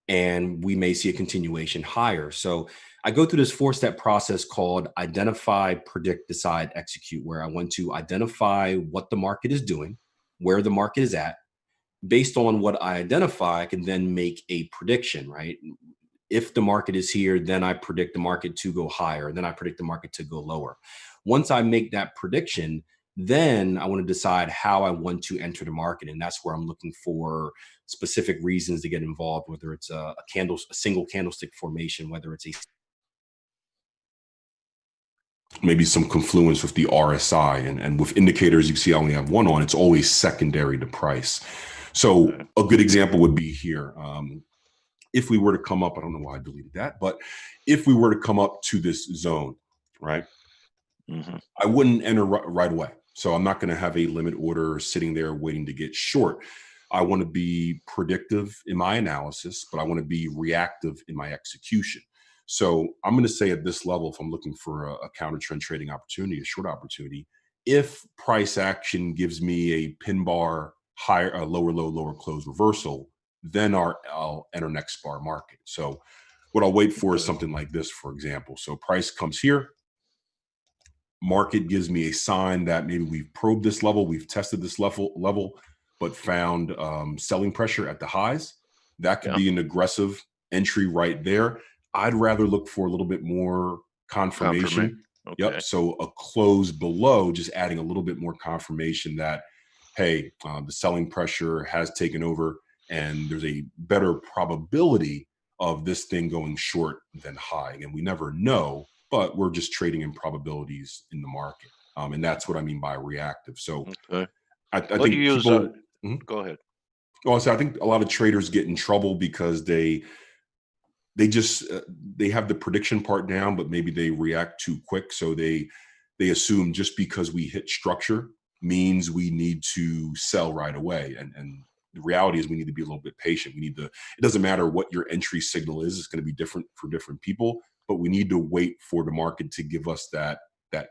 [SPEAKER 6] and we may see a continuation higher. So I go through this 4-step process called identify, predict, decide, execute, where I want to identify what the market is doing, where the market is at. Based on what I identify, I can then make a prediction, right? If the market is here, then I predict the market to go higher, then I predict the market to go lower. Once I make that prediction, then I want to decide how I want to enter the market. And that's where I'm looking for specific reasons to get involved, whether it's a single candlestick formation, whether it's
[SPEAKER 7] maybe some confluence with the RSI, and with indicators, you see I only have one on, it's always secondary to price. So a good example would be here. If we were to come up, I don't know why I deleted that, but if we were to come up to this zone, right, I wouldn't enter right away. So I'm not going to have a limit order sitting there waiting to get short. I want to be predictive in my analysis, but I want to be reactive in my execution. So I'm going to say at this level, if I'm looking for a counter trend trading opportunity, a short opportunity, if price action gives me a pin bar higher, a lower low, lower close reversal, then I'll enter next bar market. So what I'll wait for is something like this, for example. So price comes here, market gives me a sign that maybe we've probed this level, we've tested this level, but found selling pressure at the highs. That could be an aggressive entry right there. I'd rather look for a little bit more confirmation. Okay. Yep. So a close below, just adding a little bit more confirmation that, hey, the selling pressure has taken over and there's a better probability of this thing going short than high. And we never know, but we're just trading in probabilities in the market. And that's what I mean by reactive. So I think people,
[SPEAKER 1] go ahead.
[SPEAKER 7] Also, I think a lot of traders get in trouble because they have the prediction part down, but maybe they react too quick. So they assume just because we hit structure means we need to sell right away. And the reality is we need to be a little bit patient. It doesn't matter what your entry signal is. It's going to be different for different people, but we need to wait for the market to give us that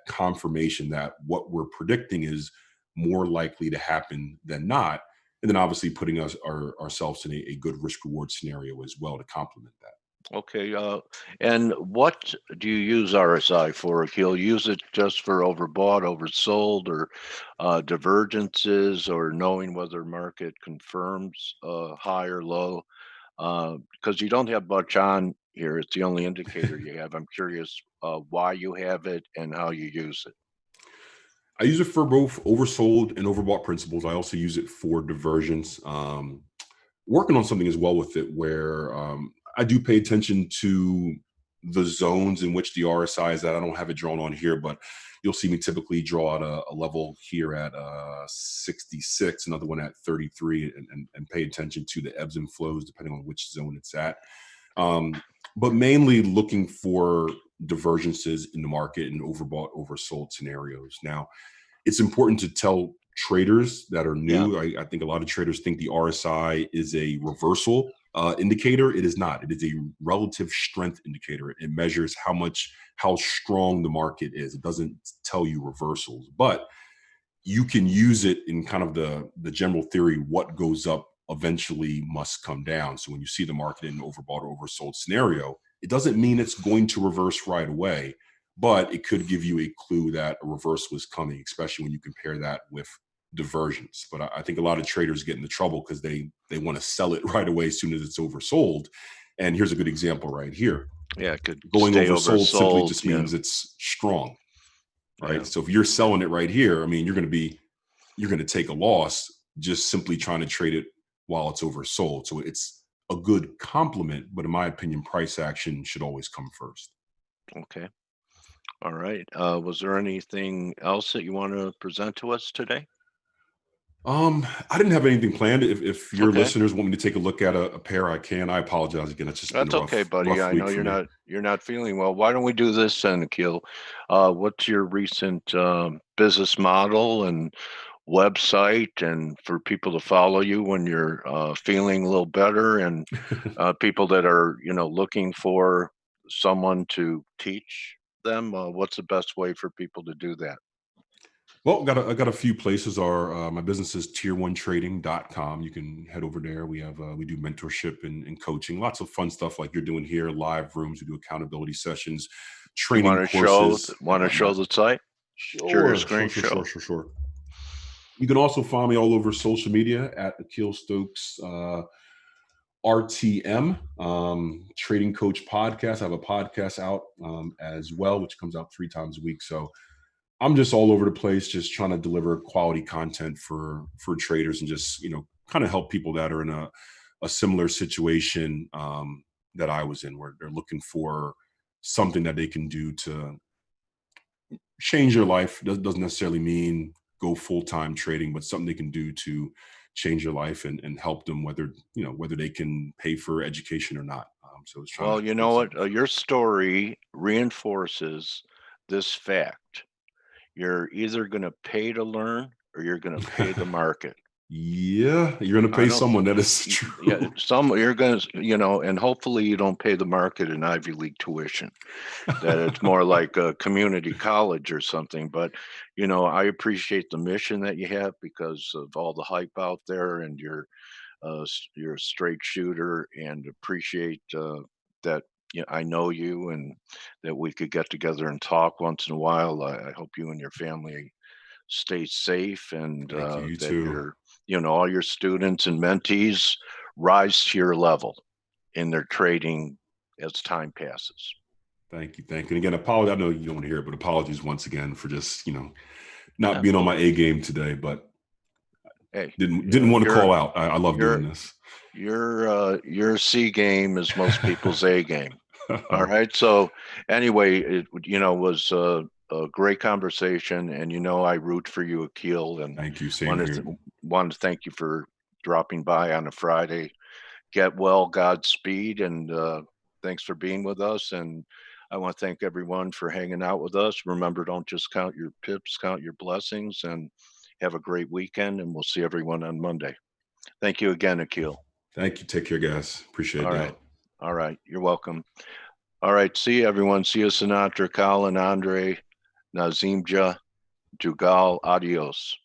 [SPEAKER 7] confirmation that what we're predicting is more likely to happen than not. And then obviously putting ourselves in a good risk reward scenario as well to complement that.
[SPEAKER 1] Okay, and what do you use RSI for? He'll use it just for overbought, oversold, or divergences, or knowing whether market confirms high or low. Because you don't have much on here. It's the only indicator you have. I'm curious why you have it and how you use it.
[SPEAKER 7] I use it for both oversold and overbought principles. I also use it for diversions. Working on something as well with it where I do pay attention to the zones in which the RSI is at. I don't have it drawn on here, but you'll see me typically draw out a level here at 66, another one at 33, and pay attention to the ebbs and flows depending on which zone it's at. But mainly looking for divergences in the market and overbought, oversold scenarios. Now, it's important to tell traders that are new. I think a lot of traders think the RSI is a reversal indicator. It is not. It is a relative strength indicator. It measures how strong the market is. It doesn't tell you reversals, but you can use it in kind of the general theory, what goes up eventually must come down. So when you see the market in an overbought or oversold scenario, it doesn't mean it's going to reverse right away, but it could give you a clue that a reversal is coming, especially when you compare that with diversions. But I think a lot of traders get into trouble because they want to sell it right away as soon as it's oversold. And here's a good example right here.
[SPEAKER 1] Yeah, it could
[SPEAKER 7] going
[SPEAKER 1] stay
[SPEAKER 7] oversold simply just means it's strong, right? So if you're selling it right here, I mean, you're going to take a loss just simply trying to trade it while it's oversold. So it's a good complement, but in my opinion, price action should always come first.
[SPEAKER 1] Okay. All right. Was there anything else that you want to present to us today?
[SPEAKER 7] I didn't have anything planned. If your
[SPEAKER 1] Okay.
[SPEAKER 7] listeners want me to take a look at a pair, I can. I apologize again. It's just been
[SPEAKER 1] That's
[SPEAKER 7] a
[SPEAKER 1] okay, buddy.
[SPEAKER 7] rough
[SPEAKER 1] I know
[SPEAKER 7] week for me.
[SPEAKER 1] you're not feeling well. Why don't we do this then, Akil? What's your recent business model and website, and for people to follow you when you're feeling a little better, and people that are looking for someone to teach them? What's the best way for people to do that?
[SPEAKER 7] Well, I got a few places. My business is tier1trading.com. You can head over there. We do mentorship and coaching, lots of fun stuff like you're doing here, live rooms. We do accountability sessions,
[SPEAKER 1] You
[SPEAKER 7] training courses, and
[SPEAKER 1] show
[SPEAKER 7] whatnot.
[SPEAKER 1] the site? Share your screen.
[SPEAKER 7] Sure. You can also find me all over social media at Akil Stokes RTM, Trading Coach Podcast. I have a podcast out as well, which comes out 3 times a week. So I'm just all over the place, just trying to deliver quality content for traders, and just kind of help people that are in a similar situation that I was in, where they're looking for something that they can do to change your life. Doesn't necessarily mean go full-time trading, but something they can do to change your life and help them, whether they can pay for education or not. So it's trying
[SPEAKER 1] Well,
[SPEAKER 7] to
[SPEAKER 1] you know
[SPEAKER 7] build
[SPEAKER 1] what? Your story reinforces this fact. You're either going to pay to learn, or you're going to pay the market.
[SPEAKER 7] Yeah, you're going to pay someone. That is true.
[SPEAKER 1] Yeah, you're going to, and hopefully you don't pay the market in Ivy League tuition. That it's more like a community college or something. But I appreciate the mission that you have because of all the hype out there, and you're a straight shooter, and appreciate that. I know you, and that we could get together and talk once in a while. I hope you and your family stay safe, and
[SPEAKER 7] Thank you. You
[SPEAKER 1] that
[SPEAKER 7] too.
[SPEAKER 1] all your students and mentees rise to your level in their trading as time passes.
[SPEAKER 7] Thank you. And again, apologies. I know you don't want to hear it, but apologies once again for just not
[SPEAKER 1] Yeah,
[SPEAKER 7] being on my A game today. But
[SPEAKER 1] hey,
[SPEAKER 7] didn't want to call out. I love doing this.
[SPEAKER 1] Your C game is most people's A game. All right. So anyway, it was a great conversation, and I root for you, Akil, and
[SPEAKER 7] Thank you. Same here.
[SPEAKER 1] wanted to thank you for dropping by on a Friday. Get well, Godspeed, and thanks for being with us. And I want to thank everyone for hanging out with us. Remember, don't just count your pips, count your blessings, and have a great weekend. And we'll see everyone on Monday. Thank you again, Akil.
[SPEAKER 7] Thank you. Take care, guys. Appreciate it.
[SPEAKER 1] All right. You're welcome. All right. See you, everyone. See you, Sinatra, Colin, Andre, Nazimja, Jugal. Adios.